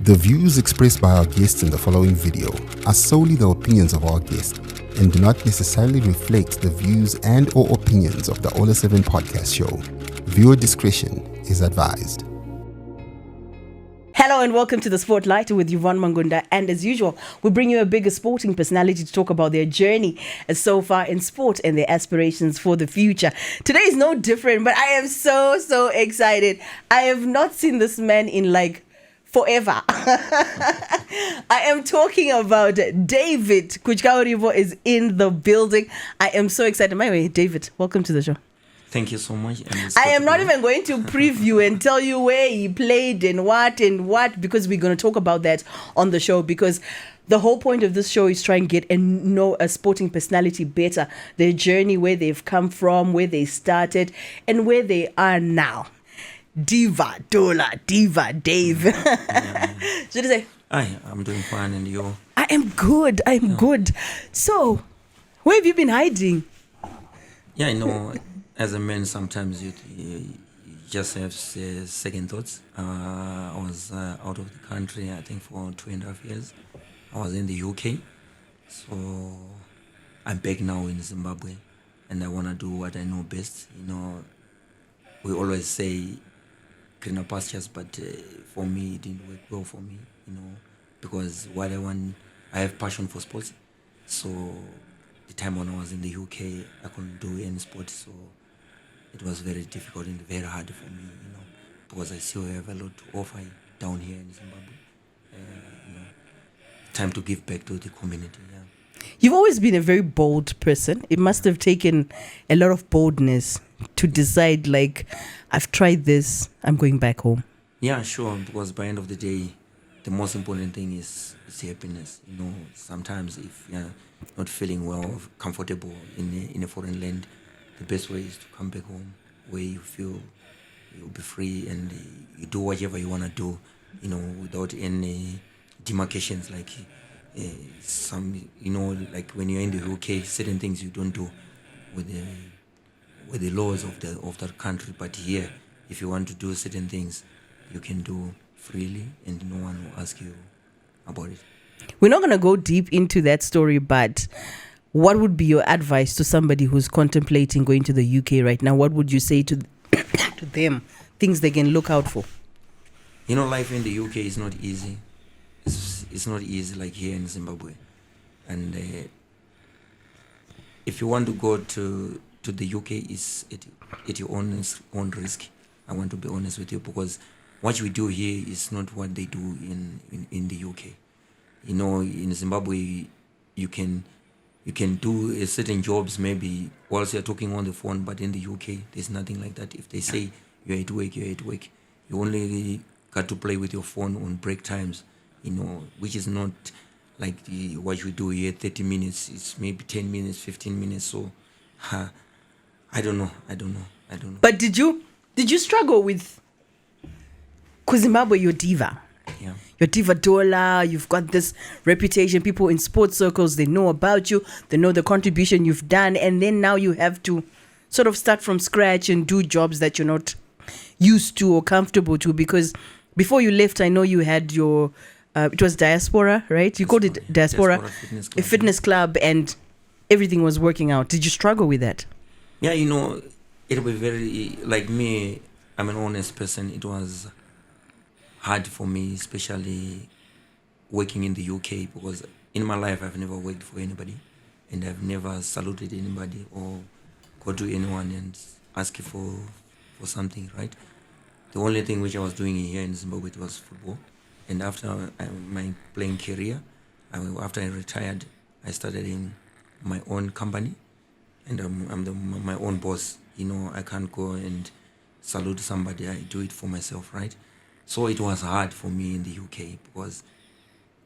The views expressed by our guests in the following video are solely the opinions of our guests and do not necessarily reflect the views and or opinions of the Ola 7 podcast show. Viewer discretion is advised. Hello and welcome to the Sportlight with Yvonne Mangunda, and as usual we bring you a bigger sporting personality to talk about their journey so far in sport and their aspirations for the future. Today is no different, but I am so excited. I have not seen this man in like forever. I am talking about David Kutyauripo is in the building. I am so excited. By the way, David, welcome to the show. Thank you so much. I am not even going to preview and tell you where he played and what, because we're going to talk about that on the show, because the whole point of this show is try and get and know a sporting personality better, their journey, where they've come from, where they started, and where they are now. Diva, Dola, Diva, Dave. Should I say? Hi, I'm doing fine, and you? I am good. Good. So, where have you been hiding? Yeah, I know. As a man, sometimes you just have second thoughts. I was out of the country, I think, for 2.5 years. I was in the UK. So I'm back now in Zimbabwe, and I want to do what I know best. You know, we always say greener pastures, but for me, it didn't work well for me, you know, because what I want, I have passion for sports. So the time when I was in the UK, I couldn't do any sport, so it was very difficult and very hard for me, you know, because I still have a lot to offer down here in Zimbabwe. You know, time to give back to the community. Yeah. You've always been a very bold person. It must have taken a lot of boldness to decide, like, I've tried this, I'm going back home. Yeah, sure, because by the end of the day, the most important thing is happiness. You know, sometimes if you're not feeling well, comfortable in a foreign land, the best way is to come back home, where you feel you'll be free and you do whatever you want to do, you know, without any demarcations, like some, you know, like when you're in the UK, certain things you don't do with the laws of that country. But here, if you want to do certain things, you can do freely, and no one will ask you about it. We're not going to go deep into that story, but what would be your advice to somebody who's contemplating going to the UK right now? What would you say to to them, things they can look out for? You know, life in the UK is not easy. It's not easy like here in Zimbabwe. And if you want to go to the UK, it's at your own risk. I want to be honest with you, because what we do here is not what they do in the UK. You know, in Zimbabwe, you can do certain jobs maybe whilst you're talking on the phone, but in the UK, there's nothing like that. If they say you're at work, you're at work. You only got to play with your phone on break times, you know, which is not like what we do here, 30 minutes. It's maybe 10 minutes, 15 minutes. So, I don't know. But did you struggle with, because Zimbabwe, you're diva. Yeah. You're Diva Dola, you've got this reputation. People in sports circles, they know about you. They know the contribution you've done. And then now you have to sort of start from scratch and do jobs that you're not used to or comfortable to. Because before you left, I know you had your, it was Diaspora, right? You called it Diaspora Fitness Club, a fitness club, and everything was working out. Did you struggle with that? Yeah, you know, it was very, like me, I'm an honest person. It was hard for me, especially working in the UK, because in my life I've never worked for anybody, and I've never saluted anybody or go to anyone and ask for something, right? The only thing which I was doing here in Zimbabwe was football. And after my playing career, after I retired, I started in my own company, and I'm my own boss. You know, I can't go and salute somebody. I do it for myself, right? So it was hard for me in the UK, because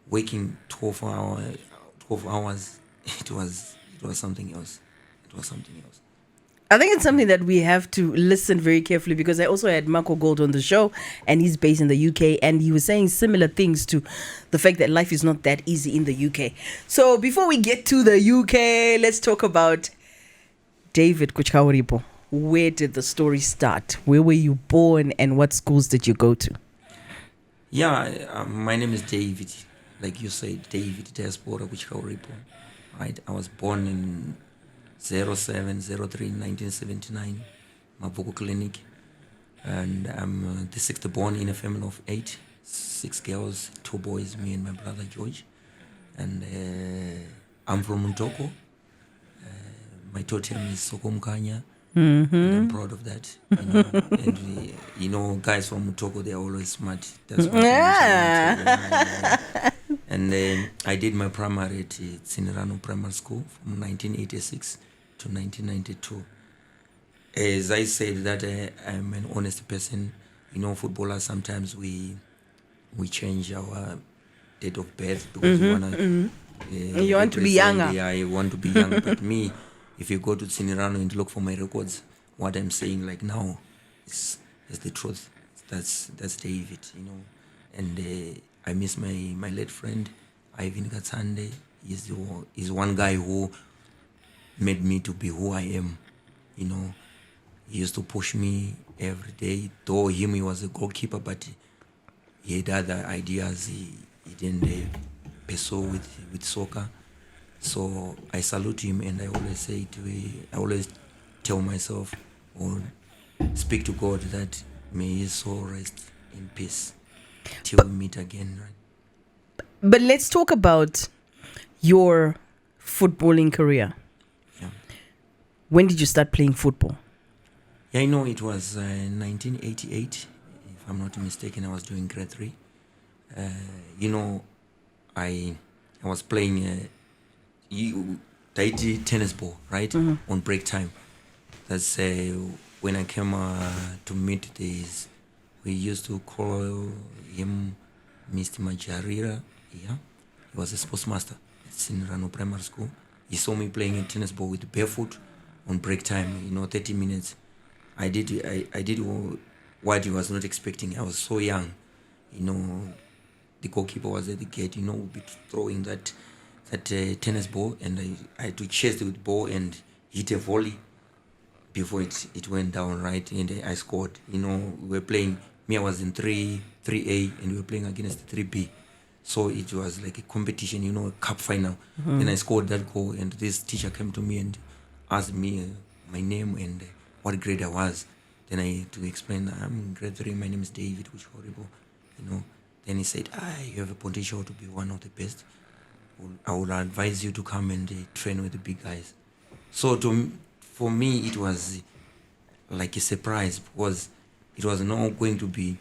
working 12 hours, it was something else. I think it's something that we have to listen very carefully, because I also had Marco Gold on the show, and he's based in the UK, and he was saying similar things to the fact that life is not that easy in the UK. So before we get to the UK, let's talk about David Kutyauripo. Where did the story start? Where were you born, and what schools did you go to? Yeah, my name is David. Like you said, David Kutyauripo. Right, I was born in 07/03/1979, Mabuku Clinic, and I'm the sixth born in a family of 8, 6 girls, 2 boys, me and my brother George, and I'm from Mutoko. My totem is Sokomkanya. And I'm proud of that. And guys from Mutoko, they're always smart. That's one thing which I want to And I did my primary at Sinirano Primary School from 1986 to 1992. As I said that I'm an honest person. Footballers, sometimes we change our date of birth because we want to You want to be younger. Yeah, I want to be young. But me, if you go to Sinirano and look for my records, what I'm saying like now is the truth. That's David, And I miss my late friend, Ivan Gatsande. He's one guy who made me to be who I am. He used to push me every day. Though he was a goalkeeper, but he had other ideas. He didn't pursue with soccer. So I salute him, and I always tell myself or speak to God that may his soul rest in peace till we meet again. Right? But let's talk about your footballing career. Yeah. When did you start playing football? Yeah, it was 1988. If I'm not mistaken, I was doing grade 3. I was playing Tahiti tennis ball, right? On break time. That's when I came to meet this. We used to call him Mr. Majarira. Yeah, he was a sports master at Sinirano Primary School. He saw me playing a tennis ball with barefoot on break time. 30 minutes. I did what he was not expecting. I was so young. The goalkeeper was at the gate. Would be throwing that tennis ball, and I had to chase the ball and hit a volley before it went down, right? And I scored. We were playing. Me, I was in 3A, and we were playing against 3B. So it was like a competition, a cup final. And I scored that goal, and this teacher came to me and asked me my name and what grade I was. Then I had to explain, I'm in grade 3, my name is David Kutyauripo, Then he said, you have a potential to be one of the best. I would advise you to come and train with the big guys. So for me, it was like a surprise because it was not going to be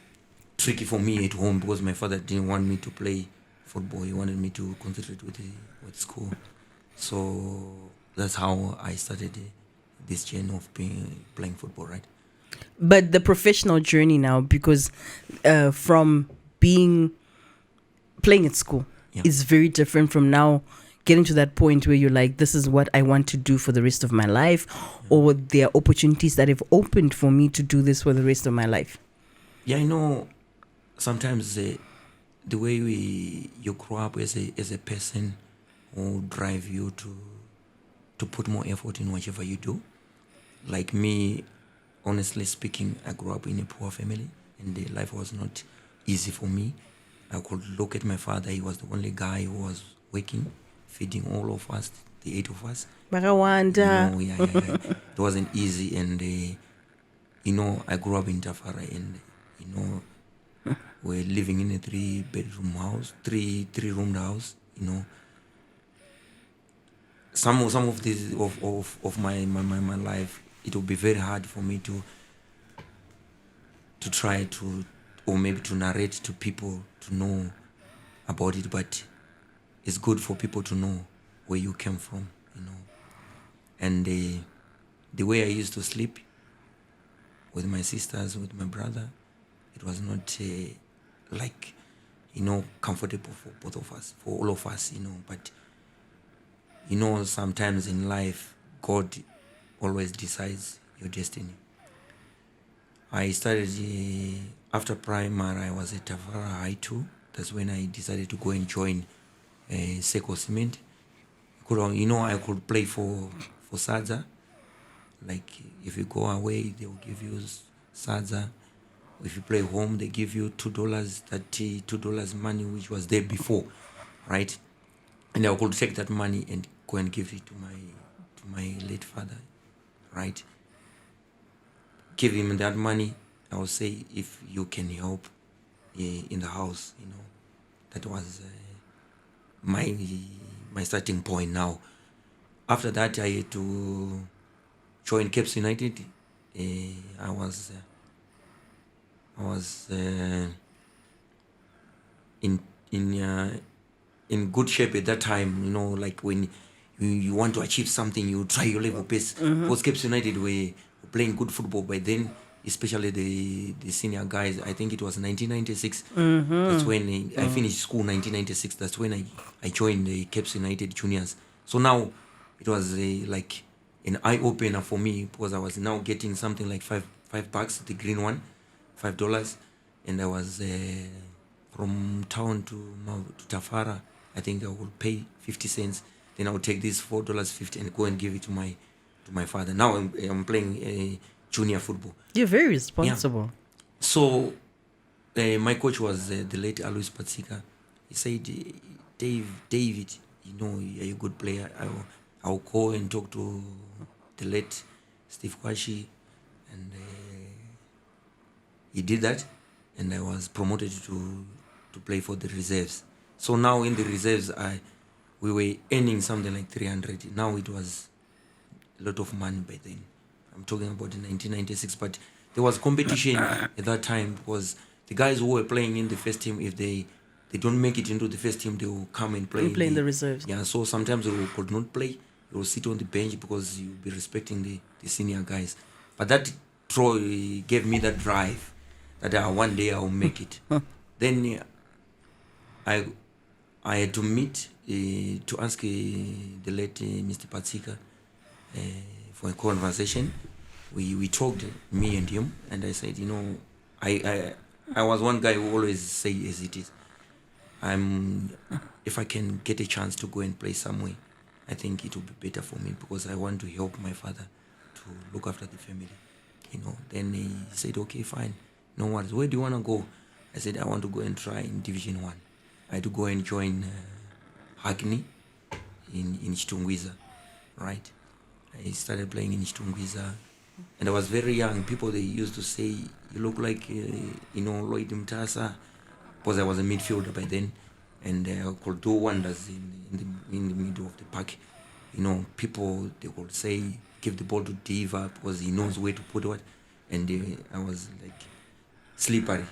tricky for me at home because my father didn't want me to play football. He wanted me to concentrate with school. So that's how I started this journey of playing football, right? But the professional journey now, because from playing at school is very different from now getting to that point where you're like, this is what I want to do for the rest of my life, or there are opportunities that have opened for me to do this for the rest of my life. Yeah, sometimes the way you grow up as a person will drive you to put more effort in whatever you do. Like me, honestly speaking, I grew up in a poor family, and the life was not easy for me. I could look at my father. He was the only guy who was working, feeding all of us, the 8 of us. It wasn't easy, and I grew up in Tafara, and we're living in a 3-bedroom house, three-roomed house. Some of this of my life, it will be very hard for me to try to, or maybe to narrate to people to know about it, but it's good for people to know where you came from, and the way I used to sleep with my sisters, with my brother, it was not comfortable for both of us, for all of us, but sometimes in life God always decides your destiny. I started after primary. I was at Tafara High 2. That's when I decided to go and join Seko Cement. I could play for Sadza. Like if you go away, they will give you Sadza. If you play home, they give you $2, that $2 money which was there before, right? And I could take that money and go and give it to my late father, right? Give him that money. I would say, if you can help in the house, that was my starting point. Now, after that, I had to join Caps United. I was in good shape at that time. Like when you want to achieve something, you try your level best. Because Caps United were playing good football by then, especially the senior guys. I think it was 1996. That's when I finished school. 1996. That's when I joined the Caps United juniors. So now it was like an eye opener for me, because I was now getting something like $5, the green one, $5, and I was from town to Tafara. I think I would pay 50 cents. Then I would take this $4.50 and go and give it to my father. Now I'm playing junior football. You're very responsible. Yeah. So my coach was the late Alois Patsika. He said, David, you're a good player. I'll go and talk to the late Steve Kwashi, and he did that, and I was promoted to play for the reserves. So now in the reserves, we were earning something like 300. Now it was a lot of money by then. I'm talking about in 1996, but there was competition at that time, because the guys who were playing in the first team, if they don't make it into the first team, they will come and play in the reserves. Yeah, so sometimes they could not play. They will sit on the bench because you'll be respecting the senior guys. But that gave me that drive that one day I'll make it. Then I had to meet to ask the late Mr. Patsika for a conversation. We talked, me and him, and I said, I was one guy who always say as it is. If I can get a chance to go and play somewhere, I think it will be better for me, because I want to help my father to look after the family. Then he said, okay, fine, no worries. Where do you want to go? I said, I want to go and try in Division 1. I had to go and join Hackney in Chitungwiza, right? I started playing in Chitungwiza, and I was very young. People, they used to say, you look like, Lloyd Mtasa, because I was a midfielder by then, and I could do wonders in the middle of the park. People, they would say, give the ball to Diva, because he knows where to put what, and I was like slippery.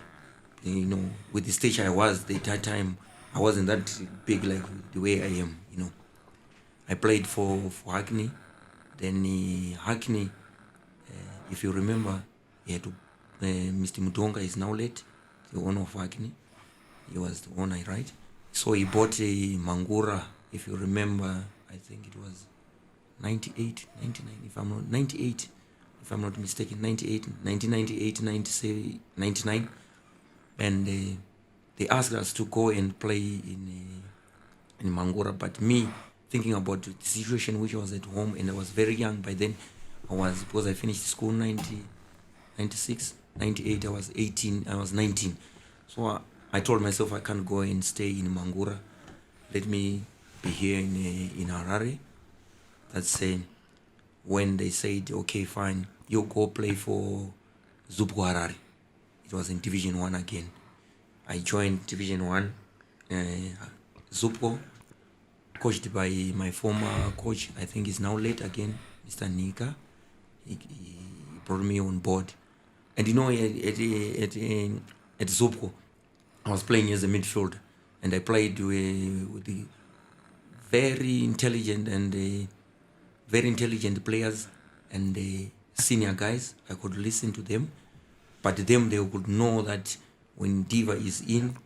With the stage I was, at that time, I wasn't that big like the way I am. I played for Hackney. Then Hackney, if you remember, he had to, Mr. Mutonga is now late, the owner of Hackney. He was the owner, right? So he bought a Mangura, if you remember. I think it was 98, 99, 98, if I'm not mistaken, 1998, 97, 99. And they asked us to go and play in Mangura, but me, thinking about the situation which was at home, and I was very young by then. Because I finished school 96, 98, I was 18, I was 19. So I told myself I can't go and stay in Mangura. Let me be here in Harare. That's when they said, okay, fine, you go play for Zupco Harare. It was in Division 1 again. I joined Division 1, Zupco, coached by my former coach. I think he's now late again, Mr. Nika. He brought me on board. And at Zupco, I was playing as a midfielder, and I played with the very intelligent players and the senior guys. I could listen to them, but they could know that when Diva is in,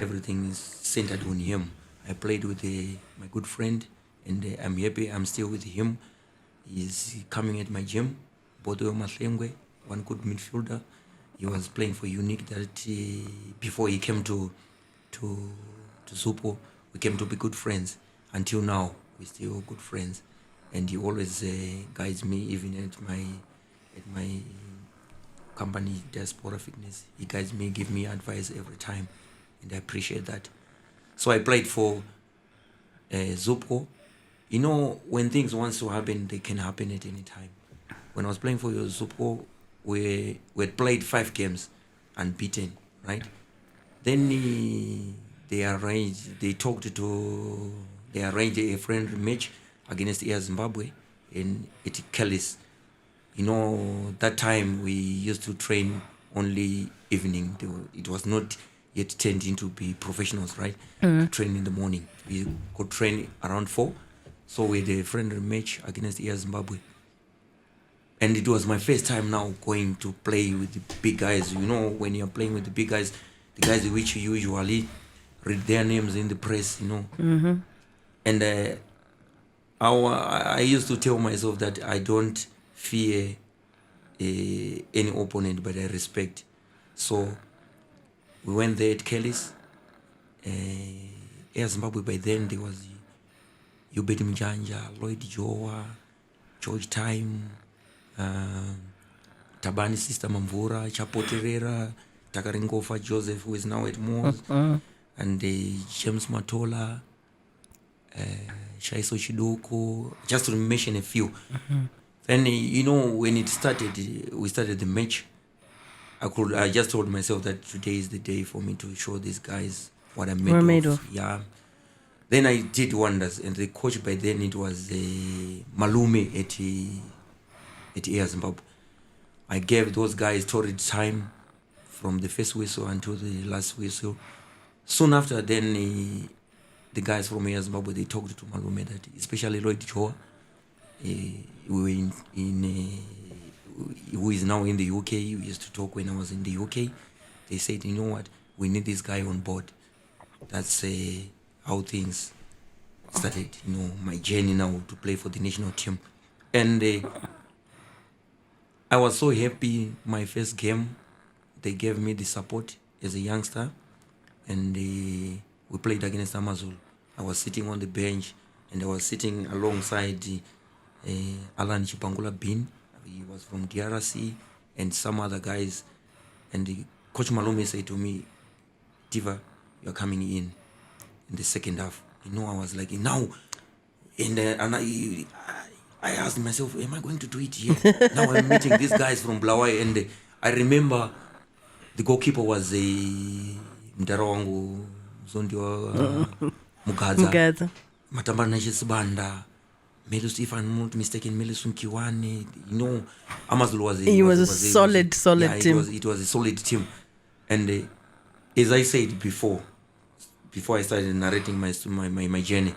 everything is centered on him. I played with my good friend, and I'm happy I'm still with him. He's coming at my gym, Bodo Mahlengwe, one good midfielder. He was playing for Unique that before he came to Zupo. We came to be good friends. Until now, we're still good friends. And he always guides me, even at my company, Diaspora Fitness. You guys may give me advice every time, and I appreciate that. So I played for Zupco. You know, when things want to happen, they can happen at any time. When I was playing for Zupco, we had played 5 games unbeaten, right? Then they arranged a friendly match against Air Zimbabwe at Kellis. You know, that time we used to train only evening. It was not yet turned into be professionals, right? To train in the morning. We could train around 4. So we had a friendly match against Air Zimbabwe. And it was my first time now going to play with the big guys. You know, when you're playing with the big guys, the guys which you usually read their names in the press, you know. Mm-hmm. And I used to tell myself that I don't fear any opponent, but I respect. So we went there at Kelly's. Air Zimbabwe, by then there was Yubedi Mjanja, Lloyd Joa, George Time, Tabani Sister Mamvura, Chapoterera, Takaringofa Joseph, who is now at Moores, and James Matola, Shaiso Shidoko, just to mention a few. Then, you know, when we started the match, I just told myself that today is the day for me to show these guys what I'm made of. Yeah. Then I did wonders, and the coach by then, it was Malume at Air Zimbabwe. I gave those guys torrid time from the first whistle until the last whistle. Soon after, then the guys from Air Zimbabwe, they talked to Malume, that especially Lloyd Joa, who is now in the UK. We used to talk when I was in the UK. They said, you know what, we need this guy on board. That's how things started, you know, my journey now to play for the national team. And I was so happy. My first game, they gave me the support as a youngster, and we played against Amazon. I was sitting on the bench, and I was sitting alongside Alan Chipangula Bin. He was from DRC, and some other guys. And Coach Malume said to me, Diva, you're coming in the second half. You know, I was like, now. And I asked myself, am I going to do it here? Now I'm meeting these guys from Bulawayo, and I remember the goalkeeper was Mdarawangu, Zondiwa Mugadza, Matambana Sibanda, Melus, if I'm not mistaken, Melus Kiwane. You know, Amazul was a solid team. It was a solid team. And as I said before I started narrating my journey,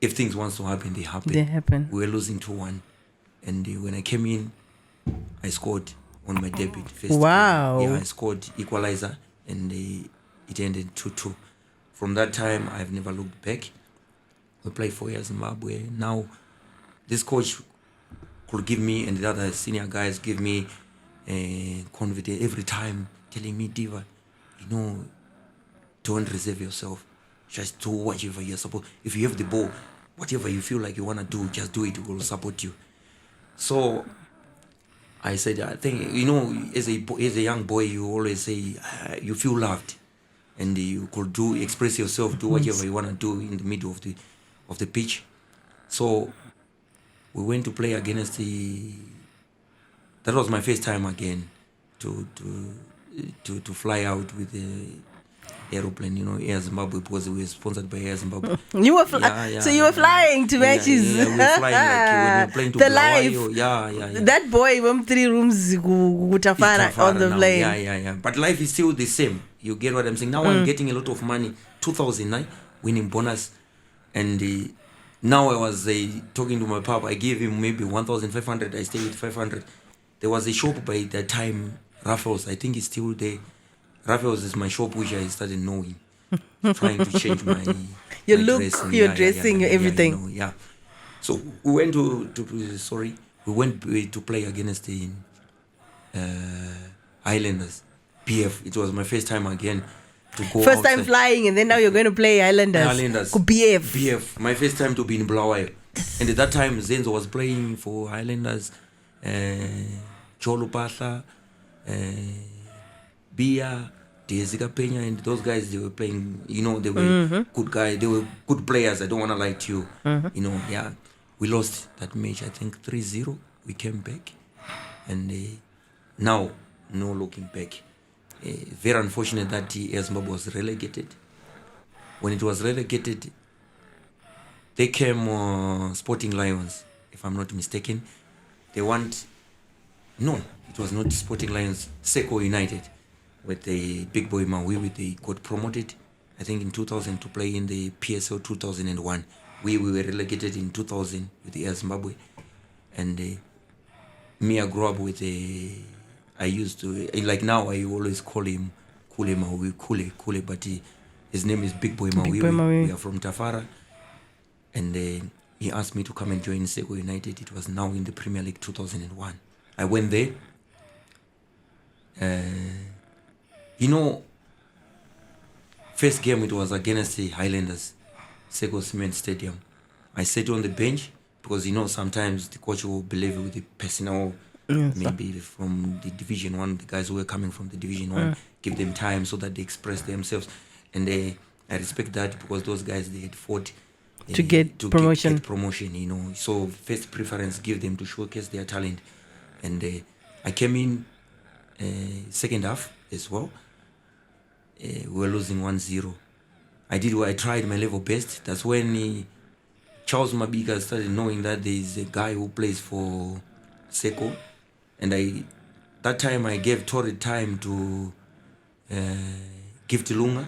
if things want to happen, they happen. We were losing 2-1. And when I came in, I scored on my debut. Wow. Yeah, I scored equalizer, and it ended 2-2. From that time, I've never looked back. We played 4 years in Zimbabwe. Now, this coach could give me, and the other senior guys give me confidence every time, telling me, Diva, you know, don't reserve yourself. Just do whatever you're supposed. If you have the ball, whatever you feel like you want to do, just do it. We will support you. So I said, I think, you know, as a young boy, you always say you feel loved, and you could express yourself, do whatever you want to do in the middle of the pitch. So we went to play against that was my first time again to fly out with the aeroplane, you know, Air Zimbabwe, because we were sponsored by Air Zimbabwe. You were you were flying to matches. Yeah, we were flying like when we were playing to the Bulawayo. life. Yeah. That boy went 3 rooms Tafara on the now. plane. Yeah. But life is still the same. You get what I'm saying? Now I'm getting a lot of money. 2009 winning bonus, and now I was talking to my papa. I gave him maybe 1,500. I stayed with 500. There was a shop by that time, Raffles. I think it's still there. Raffles is my shop, which I started knowing, trying to change my your my look, dressing. your dressing, your everything. Yeah. So we went we went to play against the Islanders, PF. It was my first time again to go. First time flying, and then now you're going to play Islanders. PF. My first time to be in Bulawayo, and at that time Zenzo was playing for Islanders, Jolo Pasha. Bia, Dezika Pena, and those guys, they were playing, they were good guys, they were good players. I don't want to lie to you. Yeah, we lost that match, I think 3-0. We came back, and now, no looking back. Very unfortunate that Zimbabwe was relegated. When it was relegated, they came Sporting Lions, if I'm not mistaken. It was not Sporting Lions, Seko United, with the big boy Mawiwi. They got promoted, I think in 2000, to play in the PSL 2001. We were relegated in 2000 with the Air Zimbabwe. And me, I grew up with I used to, like now, I always call him Kule Mawiwi, Kule, but his name is Big Boy Mawiwi. We are from Tafara. And he asked me to come and join Seko United. It was now in the Premier League 2001. I went there. First game, it was against the Highlanders, Seko Cement Stadium. I sat on the bench because, sometimes the coach will believe with the personnel, maybe from the Division 1, the guys who were coming from the Division 1, give them time so that they express themselves. And I respect that because those guys, they had fought to get promotion. Get promotion, So first preference, give them to showcase their talent. And I came in second half as well. We were losing 1-0. I tried my level best. That's when Charles Mabika started knowing that there is a guy who plays for Seko. And that time I gave Torrid time to give to Lunga.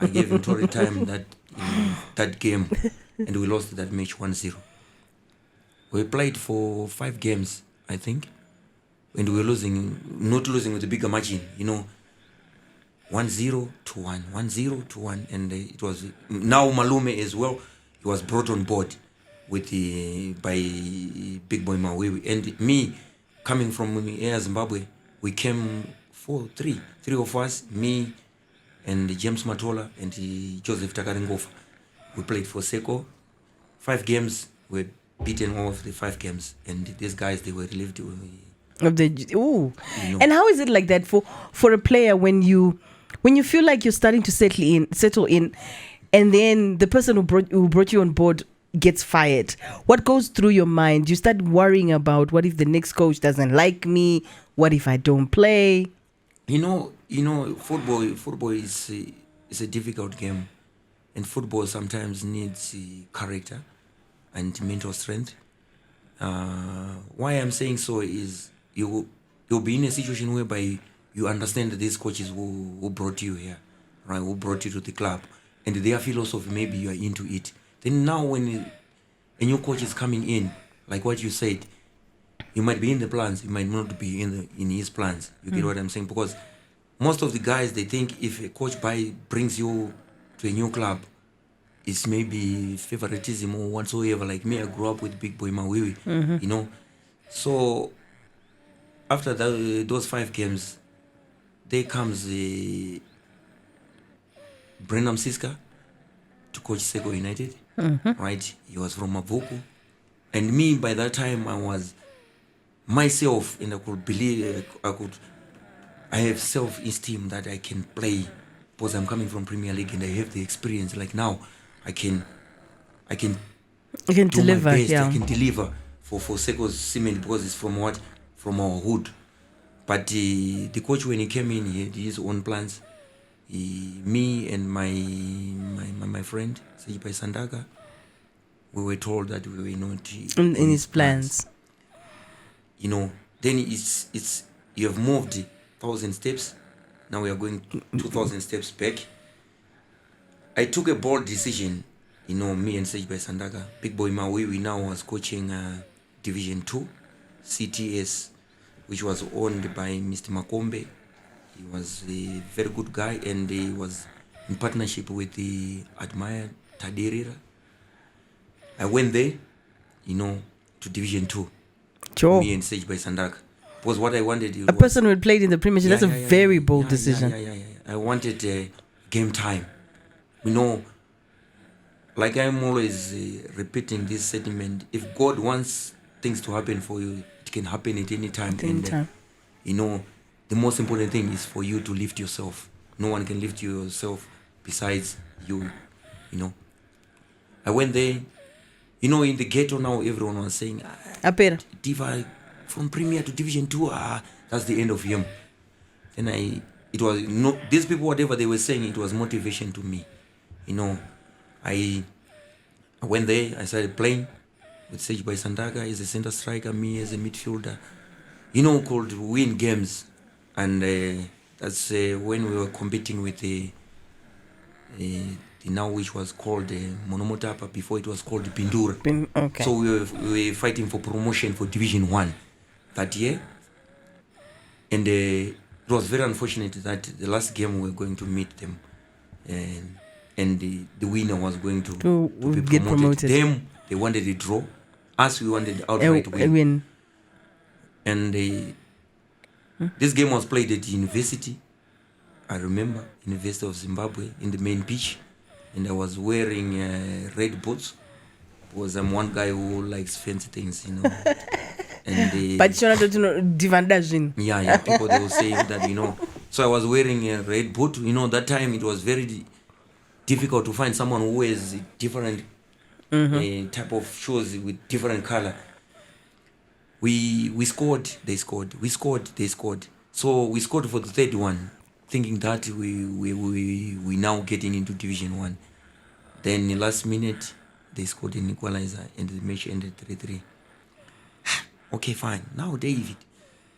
I gave him Torrid time that game, and we lost that match 1-0. We played for 5 games, I think, and we were not losing with a bigger margin, 1-0 to 1, 1-0 to 1, and it was now Malume as well. He was brought on board by Big Boy Mawiwi, and me coming from Air Zimbabwe. We came 3 of us, me and James Matola and Joseph Takarengofa. We played for Seko. 5 games, we were beaten all of the 5 games, and these guys, they were relieved of the. Ooh. And how is it like that for a player when you feel like you're starting to settle in, and then the person who brought you on board gets fired? What goes through your mind? You start worrying about, what if the next coach doesn't like me? What if I don't play? Football is a difficult game, and football sometimes needs character and mental strength. Why I'm saying so is you'll be in a situation whereby you understand that these coaches who brought you here, right? Who brought you to the club, and their philosophy, maybe you are into it. Then now when a new coach is coming in, like what you said, you might be in the plans, you might not be in his plans. You get what I'm saying? Because most of the guys, they think if a coach brings you to a new club, it's maybe favoritism or whatsoever. Like me, I grew up with Big Boy Mawiwi, So after those 5 games, there comes Brenham Siska to coach Seko United, right? He was from Mavuku. And me, by that time, I was myself, and I could believe, I have self-esteem that I can play because I'm coming from Premier League and I have the experience. Like now, I can deliver, my best. yeah. I can deliver for Seko's Cement because it's from our hood. But the coach, when he came in, he had his own plans. Me and my friend Sejipai Sandaka, we were told that we were not in his plans. Then it's you have moved 1,000 steps. Now we are going 2,000 steps back. I took a bold decision. Me and Sejipai Sandaka, Big Boy Mawiwi now was coaching Division 2, CTS, which was owned by Mr. Makombe. He was a very good guy, and he was in partnership with the admired Tadirira. I went there, to Division 2. Sure. Me and Sejipai Sandaka. Because what I wanted... A person who had played in the Premier League, that's a very bold decision. Yeah. I wanted game time. Like I'm always repeating this sentiment, if God wants things to happen for you, it can happen at any time. the most important thing is for you to lift yourself. No one can lift yourself besides you, you know. I went there, you know, in the ghetto now, everyone was saying, Diva, from Premier to Division 2, that's the end of him. Then it was, no, these people, whatever they were saying, it was motivation to me. You know, I went there, I started playing with Sage by Sandaga as a center striker, me as a midfielder. You know, called win games. And that's when we were competing with the now which was called Monomotapa, before it was called Pindura. Okay. So we were fighting for promotion for Division 1 that year. And it was very unfortunate that the last game we were going to meet them. And the winner was going to be get promoted. Them, they wanted a draw. Us, we wanted outright win. And this game was played at the university. I remember, University of Zimbabwe, in the main pitch. And I was wearing red boots because I'm one guy who likes fancy things, you know. And but you're not divandajin. Yeah, people, they were saying that, you know. So I was wearing a red boot. You know, that time it was very difficult to find someone who wears different type of shoes with different color. We scored, they scored. We scored, they scored. So we scored for the third one, thinking that we now getting into Division 1. Then in the last minute, they scored an equalizer and the match ended 3-3. Okay, fine. Now, David,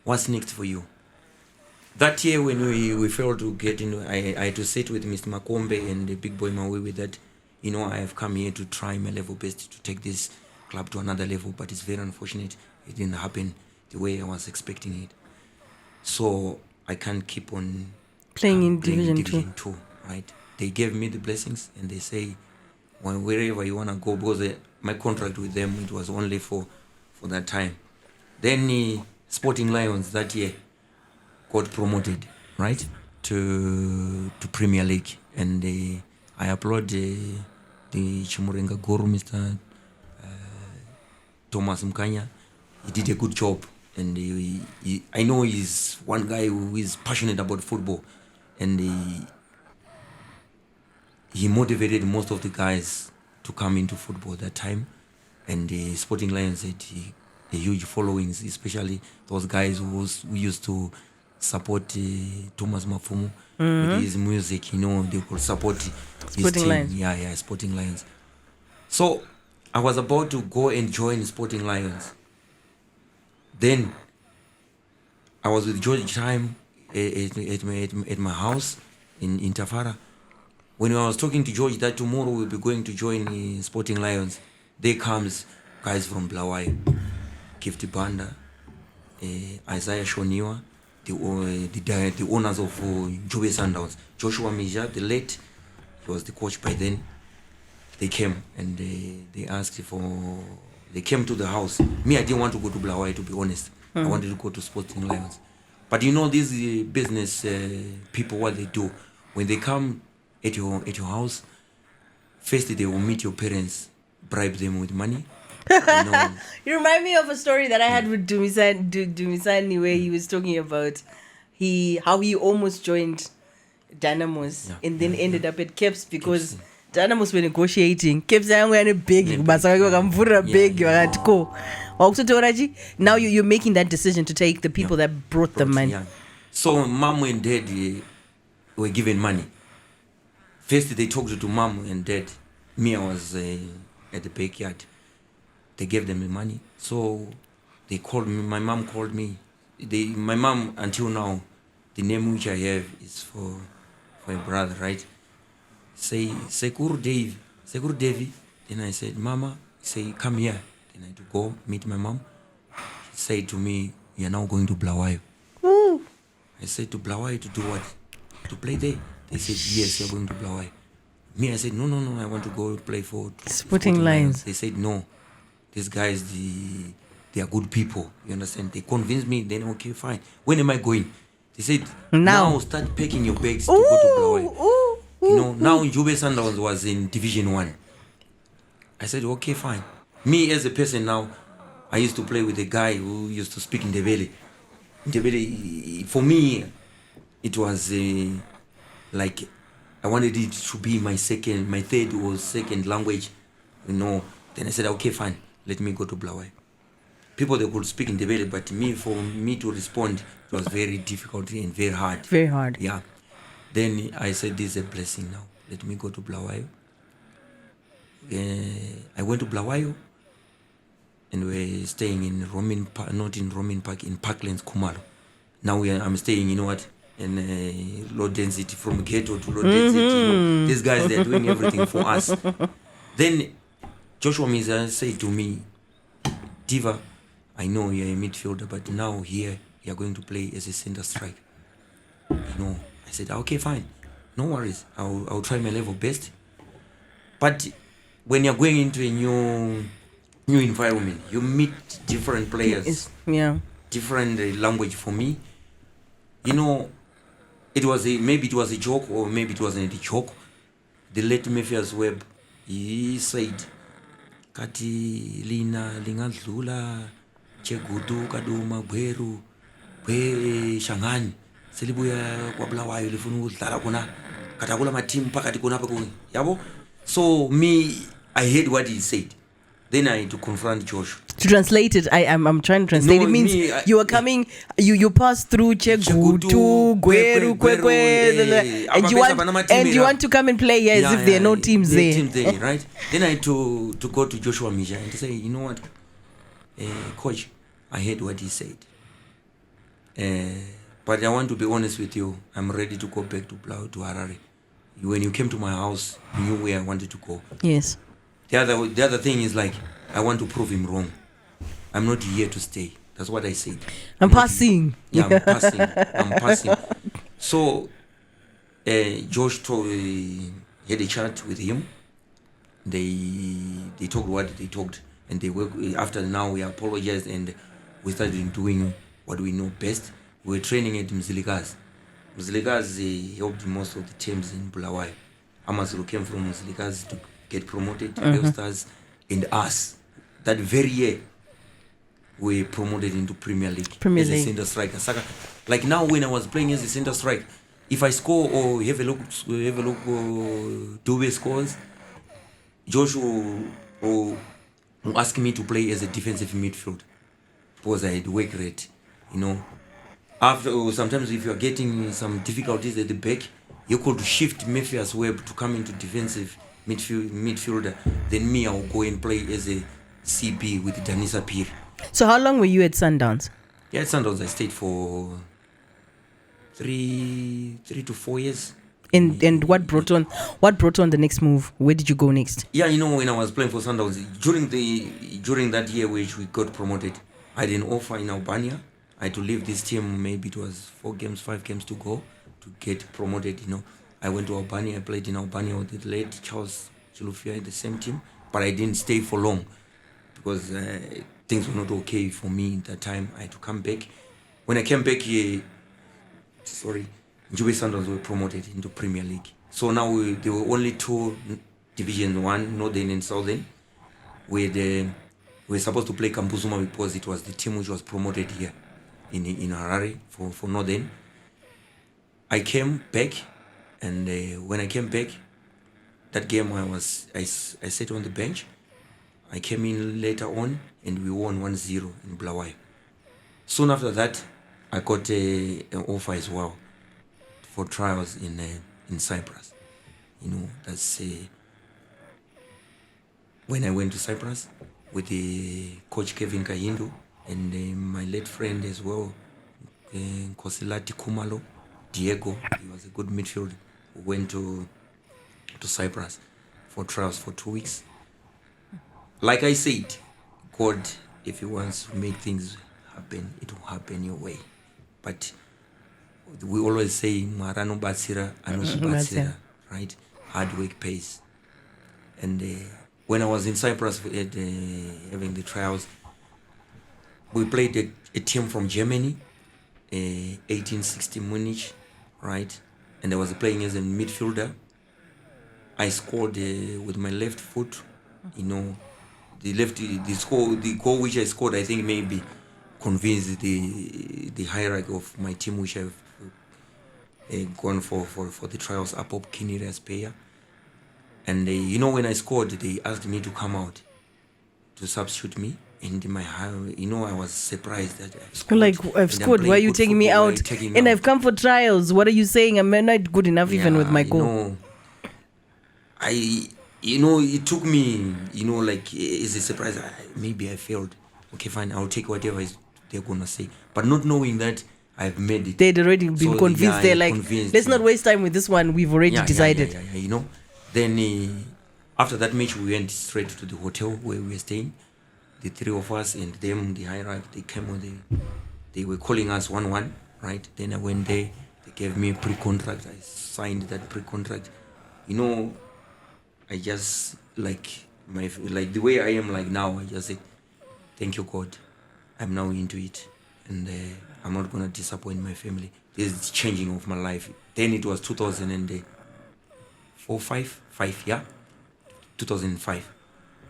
what's next for you? That year when we failed to get in, I had to sit with Mr. Makombe and the big boy Mawe with that, you know, I have come here to try my level best to take this club to another level, but it's very unfortunate it didn't happen the way I was expecting it. So I can't keep on playing in Division 2, right? They gave me the blessings and they say, wherever you want to go, because my contract with them, it was only for that time. Then Sporting Lions that year got promoted, right, to Premier League. And I applaud the Chimurenga Guru, Mr. Thomas Mkanya. He did a good job. And I know he's one guy who is passionate about football. And he motivated most of the guys to come into football that time. And the Sporting Lions had a huge followings, especially those guys who used to support Thomas Mafumu with his music. You know, they could support his Sporting team. Lions. Yeah, Sporting Lions. So I was about to go and join Sporting Lions. Then I was with George Time at my house in Tafara. When I was talking to George that tomorrow we'll be going to join Sporting Lions, there comes guys from Bulawayo, Kifty Banda, Isaiah Shoniwa, the owners of Njube Sundowns. Joshua Mija, the late, he was the coach by then. They came and they asked they came to the house. Me, I didn't want to go to Bulawayo, to be honest. I wanted to go to Sporting Lions. But you know, these business people, what they do, when they come at your house, first they will meet your parents, bribe them with money. You know. You remind me of a story that I had with Dumisani, where he was talking about how he almost joined Dynamos and then ended up at Caps because Dynamos were negotiating. Caps were big, but now you're making that decision to take the people that brought the money. Yeah. So mom and dad were given money. First they talked to mom and dad. Me, I was at the backyard. They gave them the money. So they called me. My mom called me. My mom, until now, the name which I have is for a brother, right? Say Sekuru Devi. Then I said, Mama, say, come here. Then I had to go meet my mom. She said to me, you are now going to Bulawayo. Ooh. I said, to Bulawayo to do what? To play there. They said, yes, you're going to Bulawayo. Me, I said, no, I want to go play for Sporting Lions. They said, no, these guys, they are good people. You understand? They convinced me, then okay, fine. When am I going? They said, now start packing your bags to go to Bulawayo. You know, now Njube Sundowns was in Division 1. I said, okay, fine. Me as a person now, I used to play with a guy who used to speak in the valley. Ndebele, for me, it was like I wanted it to be my third or second language, Then I said, okay, fine, let me go to Bulawayo. People, they could speak in Ndebele, but for me to respond, it was very difficult and very hard. Very hard. Yeah. Then I said, this is a blessing now. Let me go to Bulawayo. I went to Bulawayo, and we're staying in Roman Park, not in Roman Park, in Parklands, Kumalo. Now I'm staying, in low density, from ghetto to low density. These guys, they're doing everything for us. Then Joshua Miza said to me, Diva, I know you're a midfielder, but now here you're going to play as a center striker. I said, okay, fine, no worries. I'll try my level best. But when you're going into a new environment, you meet different players, different language. For me, maybe it was a joke, or maybe it wasn't a joke. The late Matthias Webb, he said, Kati lina lingadlula chegudu kaduma bweru bwe shangani selibuya kwa Bulawayo lifuna ukudlala kuna katakula matimu pakati kuna pako yabo. So me, I heard what he said. Then I had to confront Josh. To translate it, I'm trying to translate. No, it means you were coming, you passed through Chegutu, Gweru, and you want to come and play here as if there are no teams there. Teams there, right? Then I had to go to Joshua Misha and to say, you know what, coach, I heard what he said. But I want to be honest with you. I'm ready to go back to Harare. When you came to my house, you knew where I wanted to go. Yes. The other thing is, like, I want to prove him wrong. I'm not here to stay. That's what I said. I'm passing. Yeah, I'm passing. So Josh had a chat with him. They talked what they talked, and they work after. Now we apologized, and we started doing what we know best. We were training at Mzilikazi. Mzilikazi helped most of the teams in Bulawayo. Amazulu came from Mzilikazi to get promoted to Stars, and us. That very year, we promoted into Premier League as a center striker. Like now, when I was playing as a center striker, if I score or have a look, Njube scores, Josh will ask me to play as a defensive midfield because I had work rate, After sometimes, if you are getting some difficulties at the back, you could shift Matthias Webb to come into defensive midfielder. Then me, I will go and play as a CB with Danisa Pir. So how long were you at Sundowns? Yeah, at Sundowns I stayed for 3 to 4 years. And what brought on the next move? Where did you go next? Yeah, when I was playing for Sundowns, during that year which we got promoted, I had an offer in Albania. I had to leave this team. Maybe it was 5 games to go to get promoted. I went to Albania. I played in Albania with the late Charles Chilufia in the same team, but I didn't stay for long because things were not okay for me at that time. I had to come back. When I came back here, Njube Sundowns were promoted into Premier League. So now there were only 2 divisions, one Northern and Southern. We were supposed to play Kampuzuma because it was the team which was promoted here in Harare for Northern. I came back, and when I came back, that game I sat on the bench. I came in later on, and we won 1-0 in Bulawayo. Soon after that, I got an offer as well for trials in Cyprus. That's when I went to Cyprus with the coach Kevin Kahindu and my late friend as well, Kosilati Kumalo, Diego. He was a good midfielder. We went to Cyprus for trials for 2 weeks. Like I said, God, if He wants to make things happen, it will happen your way. But we always say, Marano Batsira, Batsira, right? Hard work pays. And when I was in Cyprus having the trials, we played a team from Germany, 1860 Munich, right? And I was playing as a midfielder. I scored with my left foot, the goal which I scored, I think maybe convince the hierarchy of my team, which I've gone for the trials, Apop Kiniri as player. And when I scored, they asked me to come out to substitute me. And I was surprised that I've scored. Like, I've scored. Why are you taking me out? And I've come for trials. What are you saying? I'm not good enough even with my goal. It took me, like, it's a surprise. Maybe I failed. Okay, fine. I'll take whatever they're going to say. But not knowing that I've made it. They'd already been convinced. They're like, let's not waste time with this one. We've already decided. Then after that match, we went straight to the hotel where we were staying. The three of us and them, the hierarchy, they came on. They were calling us 1-1, right? Then I went there. They gave me a pre-contract. I signed that pre-contract. I just like the way I am like now. I just say, thank you, God. I'm now into it, and I'm not gonna disappoint my family. This is the changing of my life. Then it was 2004, 2005.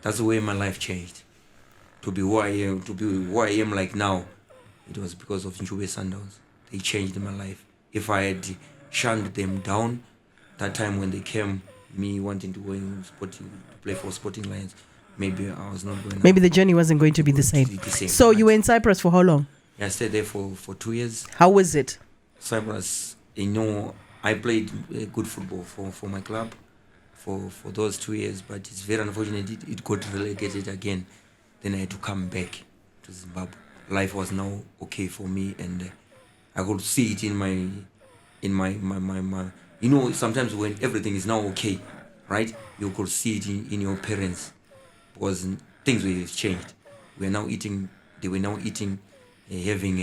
That's the way my life changed. To be who I am like now, it was because of Njube Sundowns. They changed my life. If I had shunned them down that time when they came, me wanting to go in to play for Sporting Lions, maybe I was not going. Maybe the journey wasn't going to be the same. So you were in Cyprus for how long? I stayed there for 2 years. How was it? Cyprus, I played good football for my club for those 2 years, but it's very unfortunate it got relegated again. Then I had to come back to Zimbabwe. Life was now okay for me, and I could see it in my sometimes when everything is now okay, right? You could see it in your parents, because things will have changed. They were now eating, having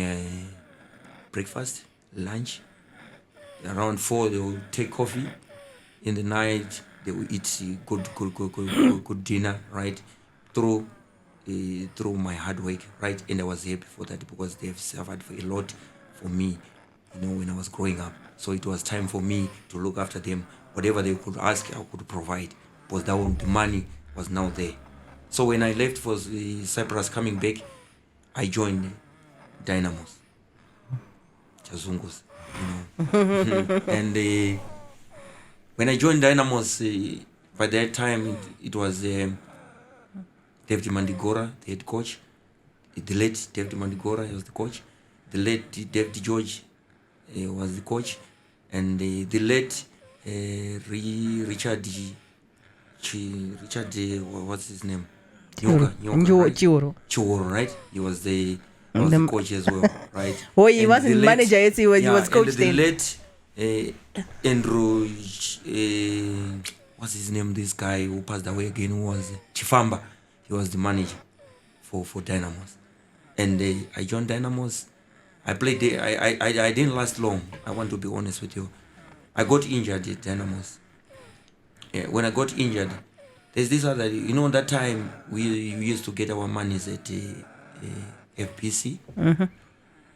breakfast, lunch. Around 4, they will take coffee. In the night, they will eat good dinner, right? Through my hard work, right? And I was happy for that, because they have suffered for a lot for me, when I was growing up. So it was time for me to look after them. Whatever they could ask, I could provide, because the money was now there. So when I left for Cyprus, coming back, I joined Dynamos, Chazungus, and when I joined Dynamos, by that time it was David Mandigora, the head coach. The late David Mandigora was the coach. The late David George was the coach. And the late Richard, what's his name? Chiworo, right? He was the coach as well, right? Oh, he wasn't manager, yes, he was coach then. The late Andrew, what's his name? This guy who passed away again, who was Chifamba. He was the manager for Dynamos. And I joined Dynamos. I played there. I didn't last long. I want to be honest with you. I got injured at Dynamos. When I got injured, there's this other, that time we used to get our monies at FPC. Mm-hmm.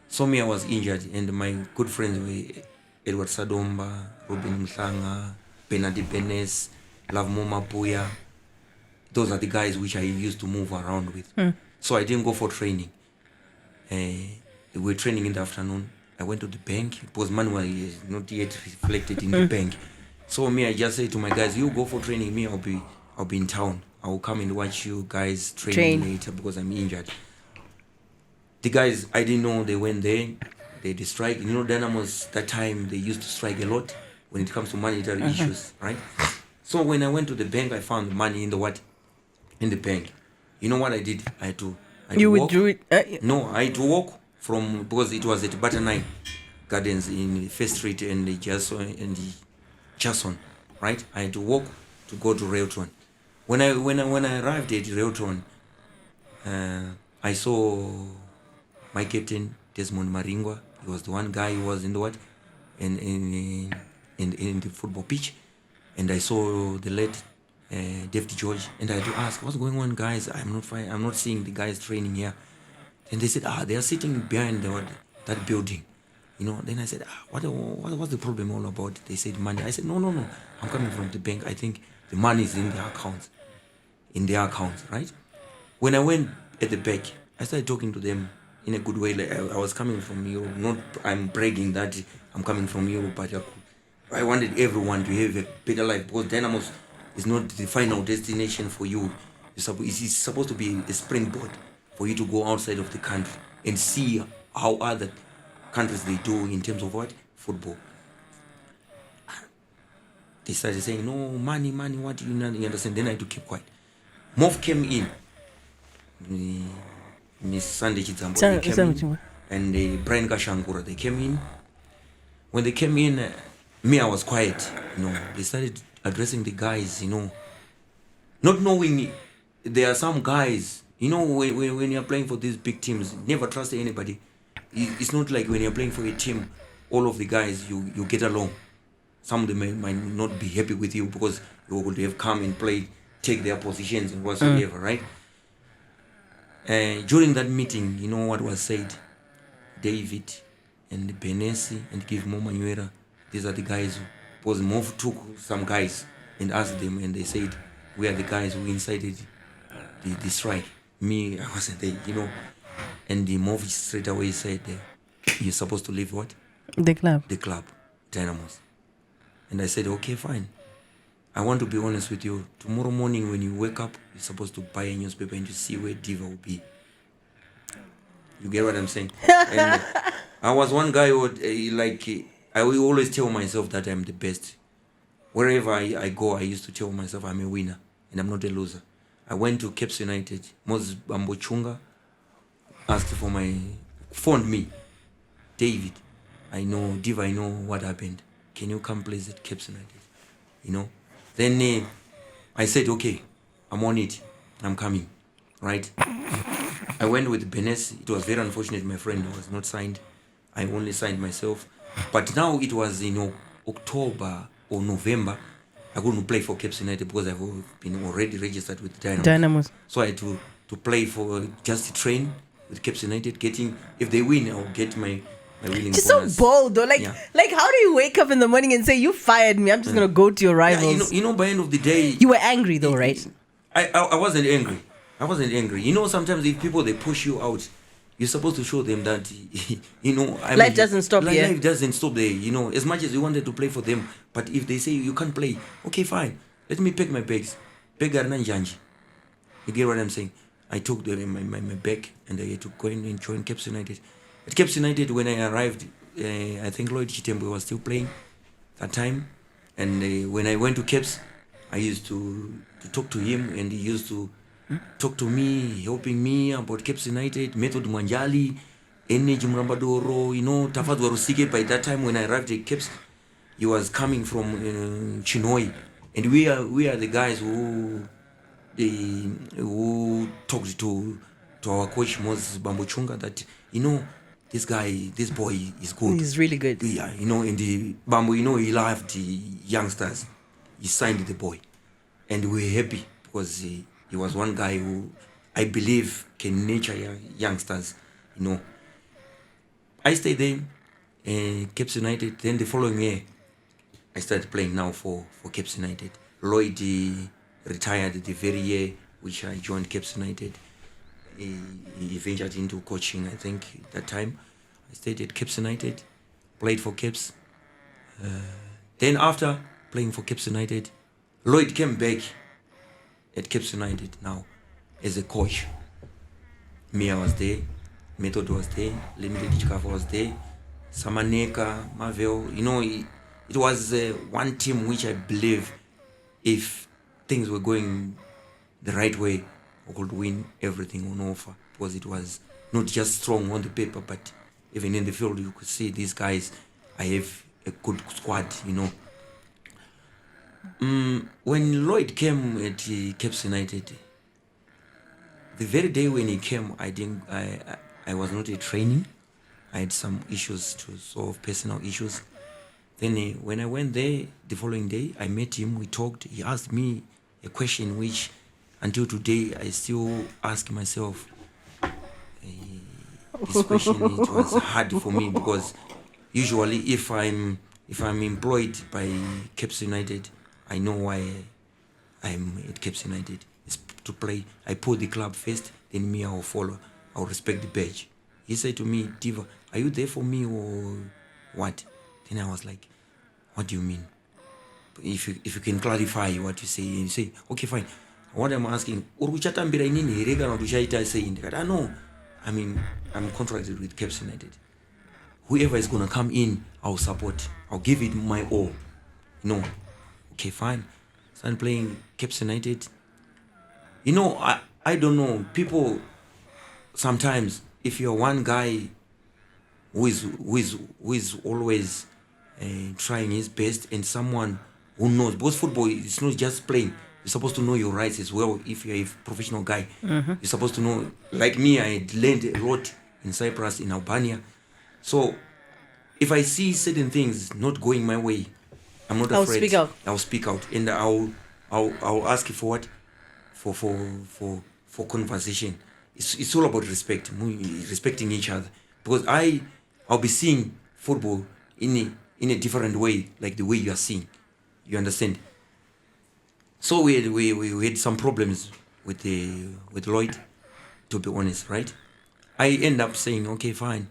So I was injured, and my good friends were Edward Sadomba, Robin Mhlanga, Bernard Benes, Love Moma Puya. Those are the guys which I used to move around with. So I didn't go for training. We were training in the afternoon. I went to the bank, because money was not yet reflected in the bank. So I just said to my guys, you go for training, me I'll be in town. I will come and watch you guys train later, because I'm injured. The guys, I didn't know they went there. They strike. Dynamos, that time they used to strike a lot when it comes to monetary issues, right? So when I went to the bank, I found money in the bank. You know what I did? I had to withdrew it? No, I had to walk from, because it was at Butter 9 Gardens in First Street and the Jason, right? I had to walk to go to Railton. When I arrived at Railton, I saw my captain Desmond Maringwa. He was the one guy who was in the in the football pitch, and I saw the late David George, and I had to ask, what's going on, guys? I'm not seeing the guys training here. And they said, they are sitting behind that building. Then I said, what's the problem all about? They said money. I said, no, I'm coming from the bank. I think the money is in their accounts, right? When I went at the back, I started talking to them. in a good way. Like I was coming from Europe. Not I'm bragging that I'm coming from Europe, but I wanted everyone to have a better life, because Dynamos is not the final destination for you. It's supposed to be a springboard for you to go outside of the country and see how other countries they do in terms of what? Football. They started saying, no, money, what do you not understand? Then I had to keep quiet. Mov came in. Miss Sunday Chidzambo, they came in. And Brian Kashangura, they came in. When they came in, me, I was quiet. They started addressing the guys, not knowing there are some guys, when you're playing for these big teams, never trust anybody. It's not like when you're playing for a team, all of the guys, you get along. Some of them might not be happy with you because you would have come and played, take their positions and whatsoever, right? During that meeting, you know what was said? David and Benesi and Give Moma Nuera, these are the guys who, because Mov took some guys and asked them, and they said, we are the guys who incited the strike. Me, I wasn't there, And the Mov straight away said, you're supposed to leave what? The club. The club, Dynamos. And I said, okay, fine. I want to be honest with you. Tomorrow morning when you wake up, you're supposed to buy a newspaper and to see where Diva will be. You get what I'm saying? And I was one guy who, I will always tell myself that I'm the best. Wherever I go, I used to tell myself I'm a winner and I'm not a loser. I went to Cape United. Moses Bambochunga phoned me. David, I know, Diva, I know what happened. Can you come play at Cape United? Then I said, okay, I'm on it. I'm coming, right? I went with Benes. It was very unfortunate my friend was not signed. I only signed myself. But now it was, October or November. I couldn't play for Cape United because I've been already registered with Dynamos. So I had to play for just to train with Cape United. If they win, I'll get my winning bonus. You're so bold though. Like how do you wake up in the morning and say, you fired me, I'm just going to go to your rivals? Yeah, by the end of the day... You were angry though, right? I wasn't angry. Sometimes if people, they push you out, you're supposed to show them that, life doesn't stop here. Life doesn't stop there, as much as you wanted to play for them. But if they say you can't play, okay, fine. Let me pack my bags. You get what I'm saying? I took my bag and I had to go in and join Cape United. At Cape United, when I arrived, I think Lloyd Chitembo was still playing that time. And when I went to Cape, I used to talk to him, and he used to talk to me, helping me about Cape United, Method Manjali, Energy Mrambadoro, Tafadwa Rusike. By that time, when I arrived at Cape, he was coming from Chinhoyi. And we are the guys who talked to our coach Moses Bambochunga that, this boy is good. He's really good. Yeah, and the Bambo, he loved the youngsters. He signed the boy. And we were happy because he was one guy who I believe can nurture youngsters, I stayed there, Cape United. Then the following year, I started playing now for Cape United. Lloyd retired the very year which I joined Cape United. He ventured into coaching, I think, at that time. I stayed at Cape United, played for Capes. Then after playing for Cape United, Lloyd came back at Cape United now as a coach. Mia was there, Method was there, Limited Chikafa was there, Samaneka, Marvel. It was one team which I believe if things were going the right way, I could win everything on offer, because it was not just strong on the paper, but even in the field you could see these guys, I have a good squad, When Lloyd came at Cape United, the very day when he came, I was not at training. I had some issues to solve, personal issues. Then when I went there the following day, I met him, we talked. He asked me a question which until today I still ask myself. This question, it was hard for me, because usually if I'm employed by Cape United, I know why I'm at Cape United. It's to play. I put the club first, then me, I will follow. I'll respect the badge. He said to me, Diva, are you there for me or what? Then I was like, what do you mean? If you can clarify what you say, and you say, okay, fine. What I'm asking, I know. I mean, I'm contracted with Cape United. Whoever is gonna come in, I'll support. I'll give it my all. No. Okay, fine. Start playing Cape United. I don't know. People sometimes, if you're one guy who is always trying his best, and someone who knows, because football is not just playing. You're supposed to know your rights as well. If you're a professional guy, you're supposed to know. Like me, I had learned a lot in Cyprus, in Albania. So if I see certain things not going my way, I'm not afraid. I'll speak out, and I'll ask you for what, for conversation. It's all about respecting each other, because I'll be seeing football in a different way, like the way you are seeing. You understand? So we had some problems with Lloyd, to be honest, right? I end up saying, okay, fine,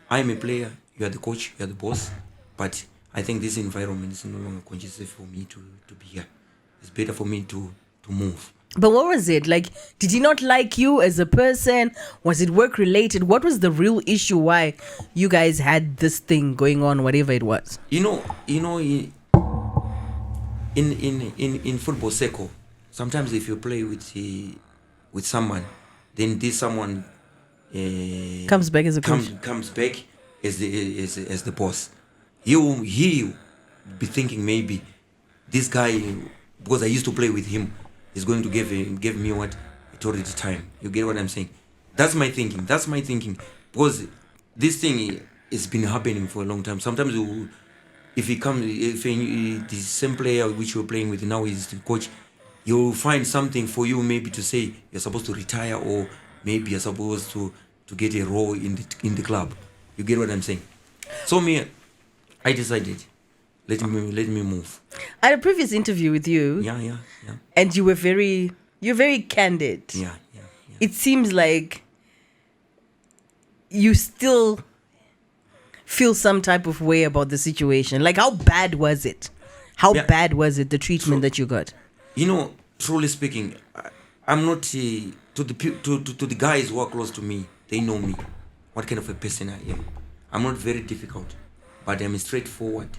I'm a player, you are the coach, you are the boss, but I think this environment is no longer conducive for me to be here. It's better for me to move. But what was it? Like, did he not like you as a person? Was it work related? What was the real issue why you guys had this thing going on, whatever it was? In football circle, sometimes if you play with someone, then this someone comes back as a coach. Comes back as the boss. He be thinking maybe this guy, because I used to play with him, is going to give me what authority time. You get what I'm saying? That's my thinking. Because this thing has been happening for a long time. Sometimes if the same player which you're playing with now is the coach, you'll find something for you maybe to say you're supposed to retire, or maybe you're supposed to get a role in the club. You get what I'm saying? So I decided, let me move. I had a previous interview with you. Yeah. And you're very candid. Yeah. It seems like you still feel some type of way about the situation. Like, how bad was it? Bad was it, the treatment that you got? Truly speaking, I'm not to the guys who are close to me. They know me, what kind of a person I am. I'm not very difficult, but I'm a straightforward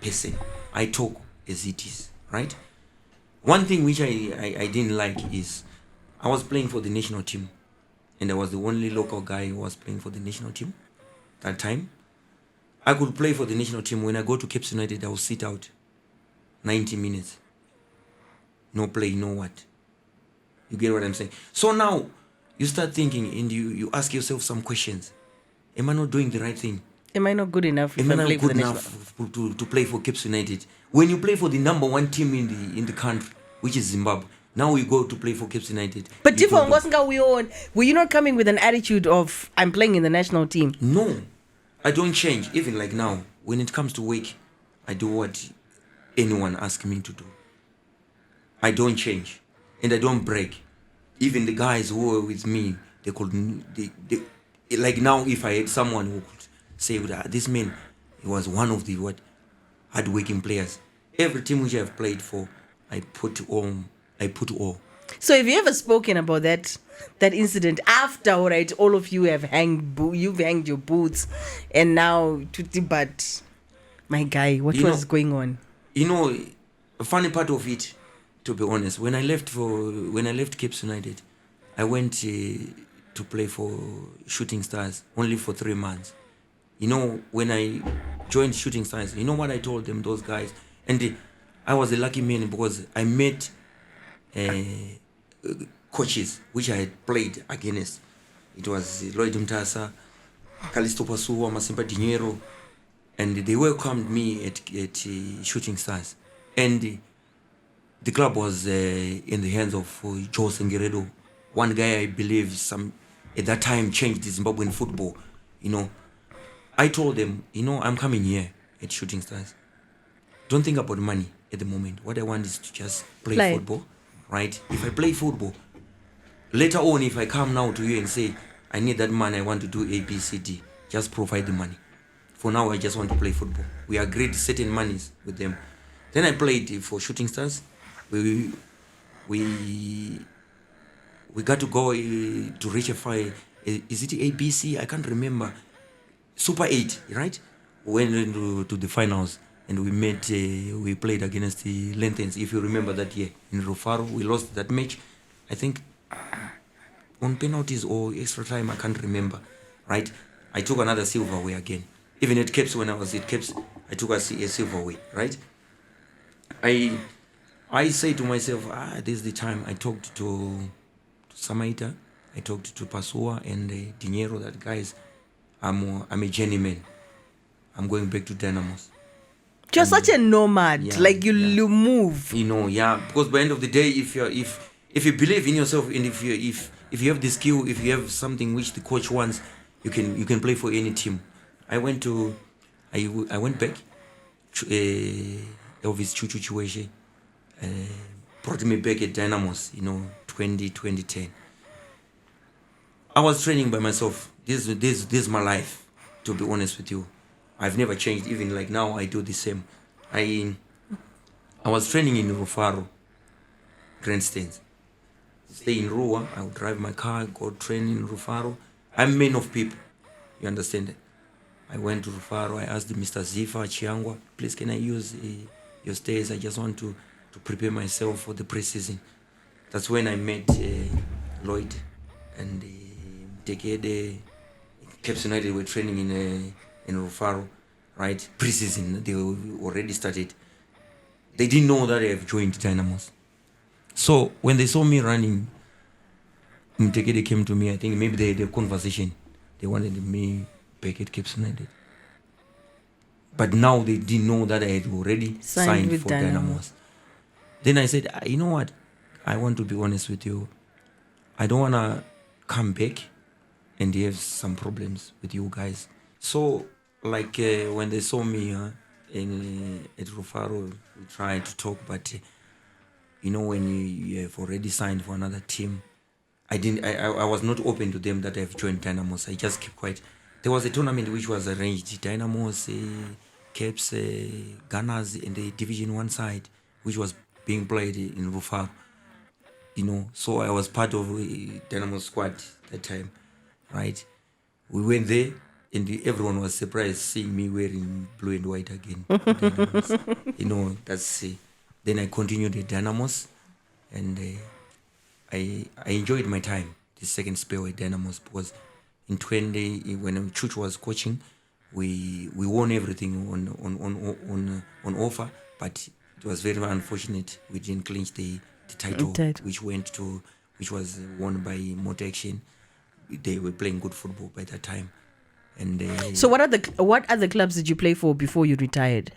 person. I talk as it is, right? One thing which I didn't like is I was playing for the national team, and I was the only local guy who was playing for the national team that time. I could play for the national team. When I go to Cape United, I will sit out 90 minutes. No play, no what. You get what I'm saying? So now, you start thinking and you ask yourself some questions. Am I not doing the right thing? Am I not good enough? Am I not good enough to play for Cape United? When you play for the number one team in the country, which is Zimbabwe, now you go to play for Cape United. But Tifo, were you not coming with an attitude of, I'm playing in the national team? No, I don't change. Even like now, when it comes to work, I do what anyone asks me to do. I don't change, and I don't break. Even the guys who were with me, they like now, if I had someone who could say, this man, he was one of the hard-working players. Every team which I've played for, I put all. So have you ever spoken about that incident after, all right, all of you have you've hanged your boots, and now, but my guy, what was going on? A funny part of it, to be honest, when I left Cape United, I went to play for Shooting Stars only for 3 months. When I joined Shooting Stars, you know what I told them, those guys? And I was a lucky man because I met coaches which I had played against. It was Lloyd Mtasa, Callisto Pasuwa, Masimba Dinero, and they welcomed me at Shooting Stars. And the club was in the hands of Joe Sengeredo, one guy I believe at that time changed the Zimbabwean football. I told them, I'm coming here at Shooting Stars. Don't think about money at the moment. What I want is to just play football, right? If I play football, later on, if I come now to you and say I need that money. I want to do A, B, C, D. Just provide the money. For now, I just want to play football. We agreed certain monies with them. Then I played for Shooting Stars. We got to go to reach is it ABC? I can't remember. Super 8, right? We went to the finals and we played against the Lentens, if you remember that year. In Rufaro, we lost that match. I think on penalties or extra time, I can't remember, right? I took another silverware again. Even at Caps, when I was at Caps, I took a silverware, right? I say to myself, this is the time. I talked to Samaita, I talked to Pasua and Dinero, that guys, I'm a journeyman. I'm going back to Dynamos. You're such a nomad, you move. Because by the end of the day, if you believe in yourself and if you have the skill, if you have something which the coach wants, you can play for any team. I went back. Elvis Chuchuchueshe brought me back at Dynamos, 2010. I was training by myself. This is my life, to be honest with you. I've never changed. Even like now, I do the same. I was training in Rufaro, grandstands. Stay in Rua. I would drive my car, go train in Rufaro. I'm man of people. You understand that? I went to Rufaro. I asked Mr. Zifa Chiangwa, please, can I use your stairs? I just want to prepare myself for the pre-season. That's when I met Lloyd and Dekede. Caps United were training in Rufaro, right? Pre-season, they already started. They didn't know that I have joined Dynamos. So when they saw me running, Dekede came to me. I think maybe they had a conversation. They wanted me back at Caps United. But now they didn't know that I had already signed for Dynamos. Then I said, you know what? I want to be honest with you. I don't want to come back and have some problems with you guys. So, when they saw me at Rufaro, we tried to talk, but when you have already signed for another team, I was not open to them that I've joined Dynamos. I just kept quiet. There was a tournament which was arranged, Dynamos, Caps, Gunners in the Division 1 side, which was being played in Rufaro. So I was part of Dynamo squad that time, right? We went there, and everyone was surprised seeing me wearing blue and white again. That's then I continued at Dynamos, and I enjoyed my time, the second spell at Dynamos, because in 20 when Chuch was coaching, we won everything on offer, but it was very unfortunate we didn't clinch the title, which was won by Motor Action. They were playing good football by that time. And so what other clubs did you play for before you retired?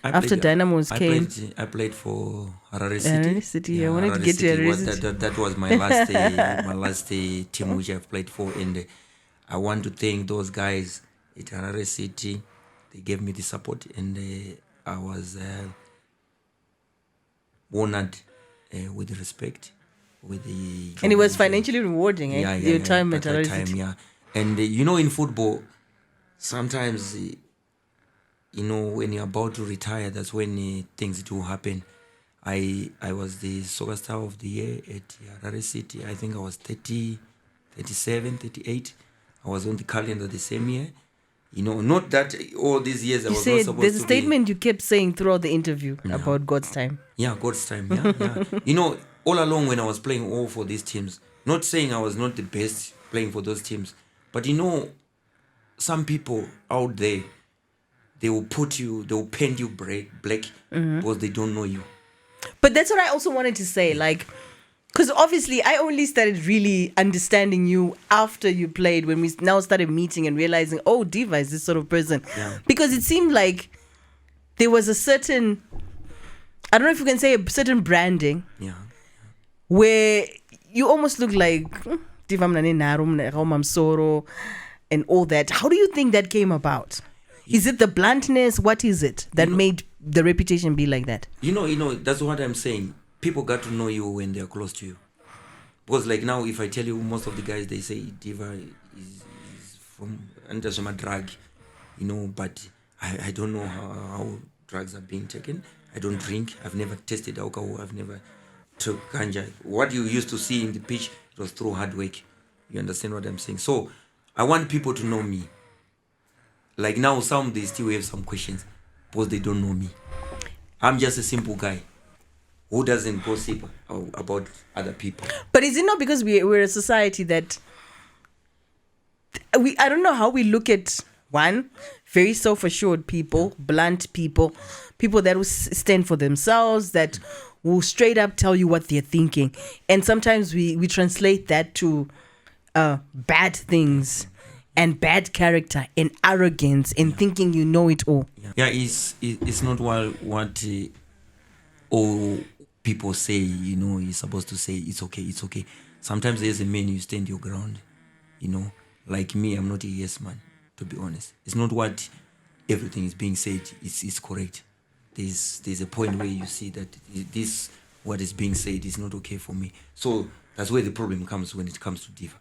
After Dynamos came, I played for Harare City. Yeah, I wanted to get to Harare City. That was my last team which I've played for, and I want to thank those guys at Harare City. They gave me the support, and I was honored with respect. And it was financially rewarding, eh? Your time at Harare City. Yeah. And in football, sometimes when you're about to retire, that's when things do happen. I was the soccer star of the year at Harare City. I think I was 30, 37, 38. I was on the calendar the same year. Not that all these years I was not supposed to be. There's a statement you kept saying throughout the interview about God's time. Yeah, God's time. Yeah. All along when I was playing all for these teams, not saying I was not the best playing for those teams, but some people out there, they will paint you black because they don't know you. But that's what I also wanted to say, because obviously I only started really understanding you after you played, when we now started meeting and realizing, oh, Diva is this sort of person. Yeah. Because it seemed like there was a certain, I don't know if you can say a certain branding, where you almost look like Diva Mamsoro and all that. How do you think that came about? Is it the bluntness? What is it that made the reputation be like that? That's what I'm saying. People got to know you when they're close to you. Because like now, if I tell you, most of the guys, they say Diva is from under some drug, but I don't know how drugs are being taken. I don't drink. I've never tasted alcohol. I've never took ganja. What you used to see in the pitch, it was through hard work. You understand what I'm saying? So I want people to know me. Like now, some they still have some questions because they don't know me. I'm just a simple guy who doesn't gossip about other people. But is it not because we're a society that I don't know how we look at one, very self-assured people, blunt people that will stand for themselves, that will straight up tell you what they're thinking. And sometimes we translate that to bad things and bad character and arrogance and thinking you know it all. Yeah, it's not what all people say, you're supposed to say it's okay. Sometimes as a man, you stand your ground, Like me, I'm not a yes man, to be honest. It's not what everything is being said is correct. There's a point where you see that this what is being said is not okay for me. So that's where the problem comes when it comes to Diva.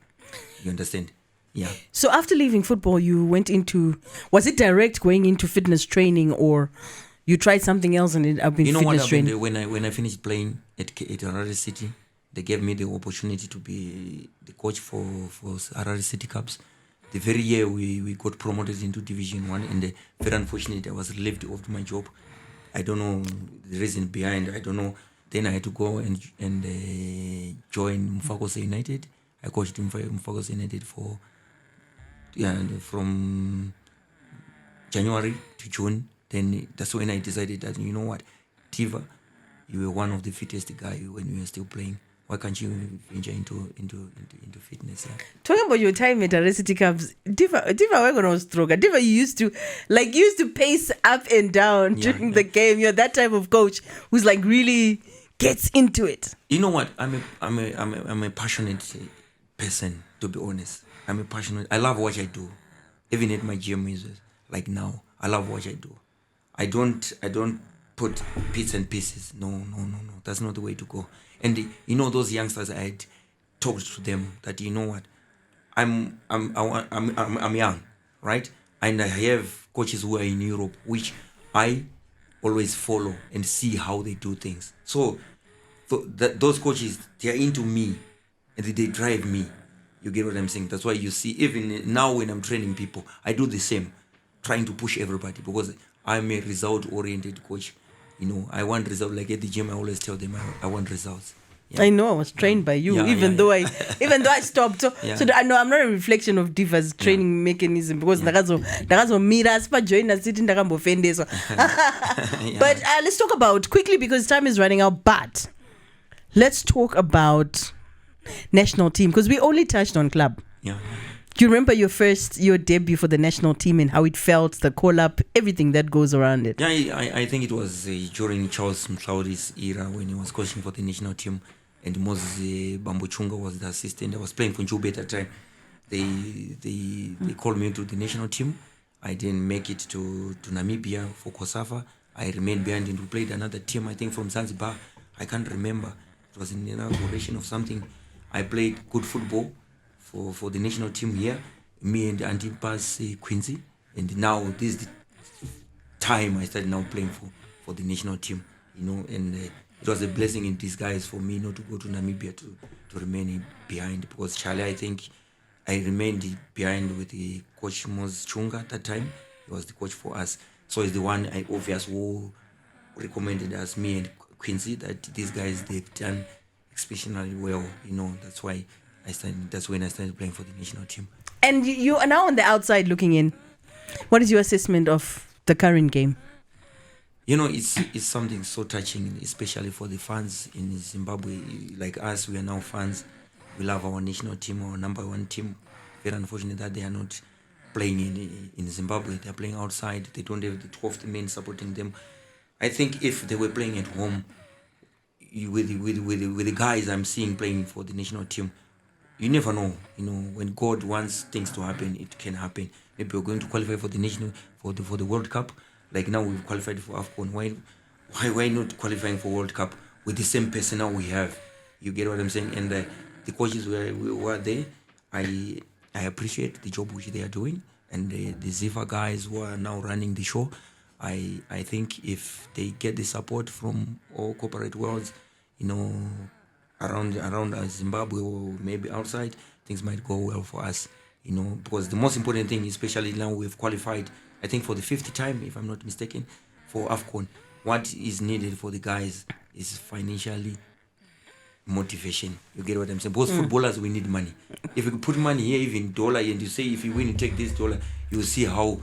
You understand? Yeah. So after leaving football, you went into, was it direct going into fitness training, or you tried something else and ended up in fitness training? You know what happened when I finished playing at Harare City? They gave me the opportunity to be the coach for Harare City Cubs. The very year we got promoted into Division 1, and very unfortunate, I was relieved of my job. I don't know the reason behind, I don't know. Then I had to go and join Mufakose United. I coached Mufakose United from January to June. Then that's when I decided that, you know what, Diva, you were one of the fittest guy when you were still playing. Why can't you venture into fitness? Yeah? Talking about your time at Harare City Cubs, Diva, we're gonna stroke. Diva, you used to pace up and down during the game. You're that type of coach who's like really gets into it. You know what? I'm a passionate person, to be honest. I love what I do. Even at my gym is like now, I love what I do. I don't put bits and pieces. No. That's not the way to go. And those youngsters, I had talked to them that, you know what, I'm young, right? And I have coaches who are in Europe, which I always follow and see how they do things. So those coaches, they are into me and they drive me. You get what I'm saying? That's why you see, even now when I'm training people, I do the same, trying to push everybody, because I'm a result-oriented coach. I want results. Like at the gym, I always tell them I want results. Yeah. I know I was trained by you, even though I stopped. So I know I'm not a reflection of Diva's training mechanism, because ndakazo mira sipa join us sitting ndakambofende so. But let's talk about quickly, because time is running out. But let's talk about national team, because we only touched on club. Yeah. Do you remember your debut for the national team and how it felt, the call-up, everything that goes around it? Yeah, I think it was during Charles Mtlaudi's era when he was coaching for the national team, and Moses Bambuchunga was the assistant. I was playing for Njube at that time. They called me to the national team. I didn't make it to Namibia for COSAFA. I remained behind and we played another team, I think from Zanzibar. I can't remember. It was in the inauguration of something. I played good football for the national team here, me and Antipas Quincy, and now this is the time I started now playing for the national team, and it was a blessing in disguise for me not to go to Namibia to remain behind, because Charlie, I think I remained behind with the coach Moses Chunga at that time. He was the coach for us, so he's the one who recommended us, me and Quincy, that these guys, they've done exceptionally well, that's why that's when I started playing for the national team. And you are now on the outside looking in. What is your assessment of the current game? It's something so touching, especially for the fans in Zimbabwe. Like us, we are now fans. We love our national team, our number one team. Very unfortunate that they are not playing in Zimbabwe. They are playing outside. They don't have the 12th men supporting them. I think if they were playing at home with the guys I'm seeing playing for the national team, you never know. When God wants things to happen, it can happen. Maybe we're going to qualify for the for the World Cup. Like now we've qualified for AFCON. Why not qualifying for World Cup with the same personnel we have? You get what I'm saying? And the coaches were there. I appreciate the job which they are doing, and the Ziva guys who are now running the show. I think if they get the support from all corporate worlds, around Zimbabwe or maybe outside, things might go well for us. Because the most important thing, especially now we've qualified, I think for the 5th time, if I'm not mistaken, for AFCON. What is needed for the guys is financially motivation. You get what I'm saying? Because footballers, we need money. If you put money here, even dollar, and you say if you win, you take this dollar, you see how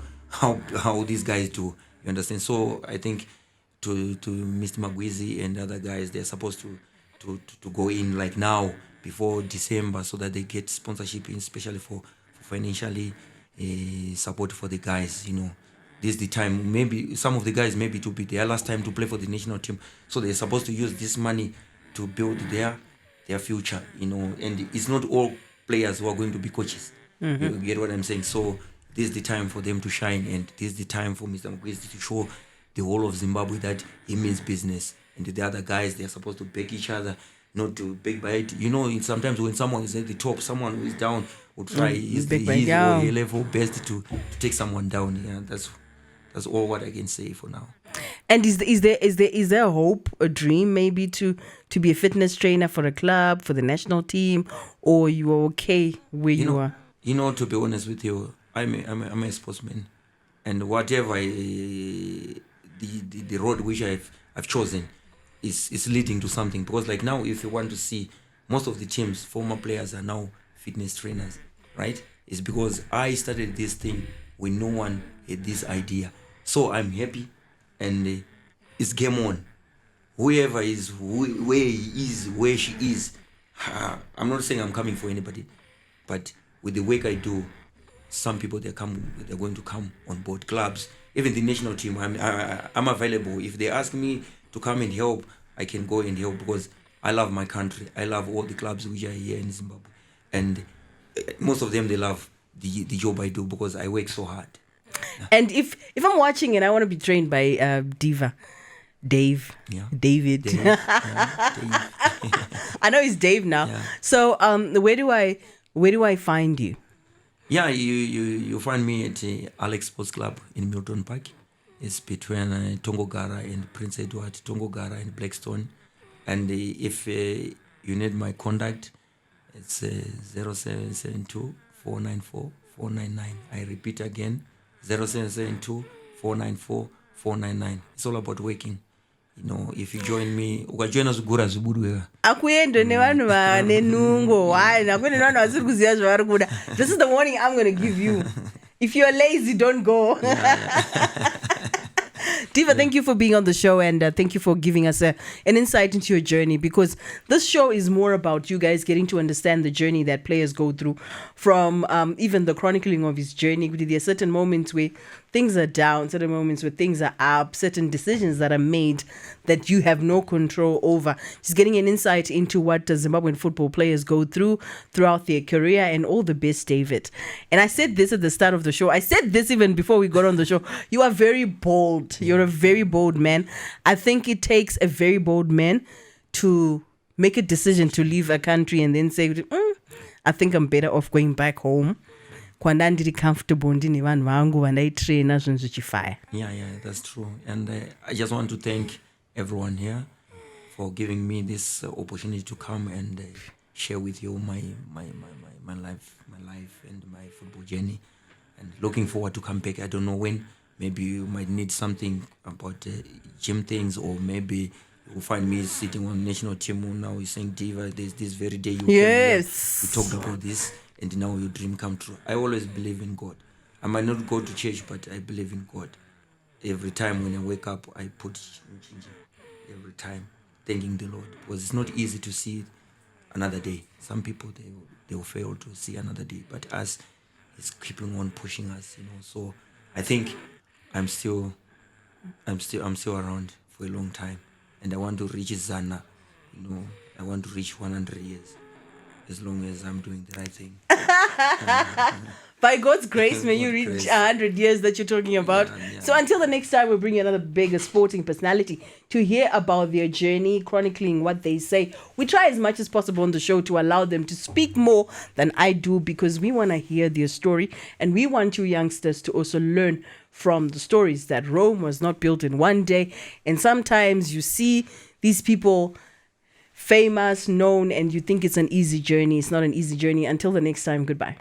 these guys do. You understand? So I think to Mr. Magwizi and other guys, they're supposed to go in like now before December, so that they get sponsorship, especially for financially support for the guys. This is the time. Maybe some of the guys, maybe it will be their last time to play for the national team, so they're supposed to use this money to build their future. And it's not all players who are going to be coaches. You get what I'm saying? So this is the time for them to shine, and this is the time for Mr. Mkwezi to show the whole of Zimbabwe that he means business. And the other guys, they're supposed to back each other, not to beg by it. Sometimes when someone is at the top, someone who is down will try his or her level best to take someone down. Yeah, that's all what I can say for now. And is there a hope, a dream maybe to be a fitness trainer for a club, for the national team, or you are okay where you are? To be honest with you, I'm a sportsman, and whatever the road which I've chosen is leading to something. Because like now, if you want to see, most of the teams, former players are now fitness trainers, right? It's because I started this thing when no one had this idea. So I'm happy, and it's game on. Whoever is, where he is, where she is, I'm not saying I'm coming for anybody, but with the work I do, some people they're going to come on board. Clubs, even the national team, I'm available. If they ask me to come and help, I can go and help, because I love my country. I love all the clubs which are here in Zimbabwe, and most of them, they love the job I do, because I work so hard. Yeah. And if I'm watching and I want to be trained by David. Dave. I know it's Dave now. Yeah. So where do I find you? Yeah, you find me at Alex Sports Club in Milton Park. It's between Tongogara and Prince Edward, Tongogara and Blackstone. And if you need my contact, it's 0772 494 499. I repeat again, 0772 494 499. It's all about working. If you join me, ukajoina zigura zibudwe. Akuendo nevanhu vane nungo. This is the warning I'm going to give you. If you're lazy, don't go. Diva, thank you for being on the show, and thank you for giving us an insight into your journey, because this show is more about you guys getting to understand the journey that players go through, from even the chronicling of his journey. There are certain moments where things are down, certain moments where things are up, certain decisions that are made that you have no control over. Just getting an insight into what Zimbabwean football players go through throughout their career, and all the best, David. And I said this at the start of the show. I said this even before we got on the show. You are very bold. You're a very bold man. I think it takes a very bold man to make a decision to leave a country and then say, I think I'm better off going back home. Yeah, that's true. And I just want to thank everyone here for giving me this opportunity to come and share with you my life and my football journey, and looking forward to come back. I don't know when. Maybe you might need something about gym things, or maybe you'll find me sitting on national team now. You're saying, Diva, there's this very day you yes, we talked about this, and now your dream come true. I always believe in God. I might not go to church, but I believe in God. Every time when I wake up, I put every time thanking the Lord, because it's not easy to see another day. Some people they will fail to see another day, but us, it's keeping on pushing us. So I think I'm still around for a long time, and I want to reach Zana. I want to reach 100 years, as long as I'm doing the right thing. By God's grace, may you God's reach grace. 100 years that you're talking about. Yeah. So until the next time, we'll bring you another bigger sporting personality to hear about their journey, chronicling what they say. We try as much as possible on the show to allow them to speak more than I do, because we want to hear their story, and we want you youngsters to also learn from the stories that Rome was not built in one day. And sometimes you see these people famous, known, and you think it's an easy journey. It's not an easy journey. Until the next time, goodbye.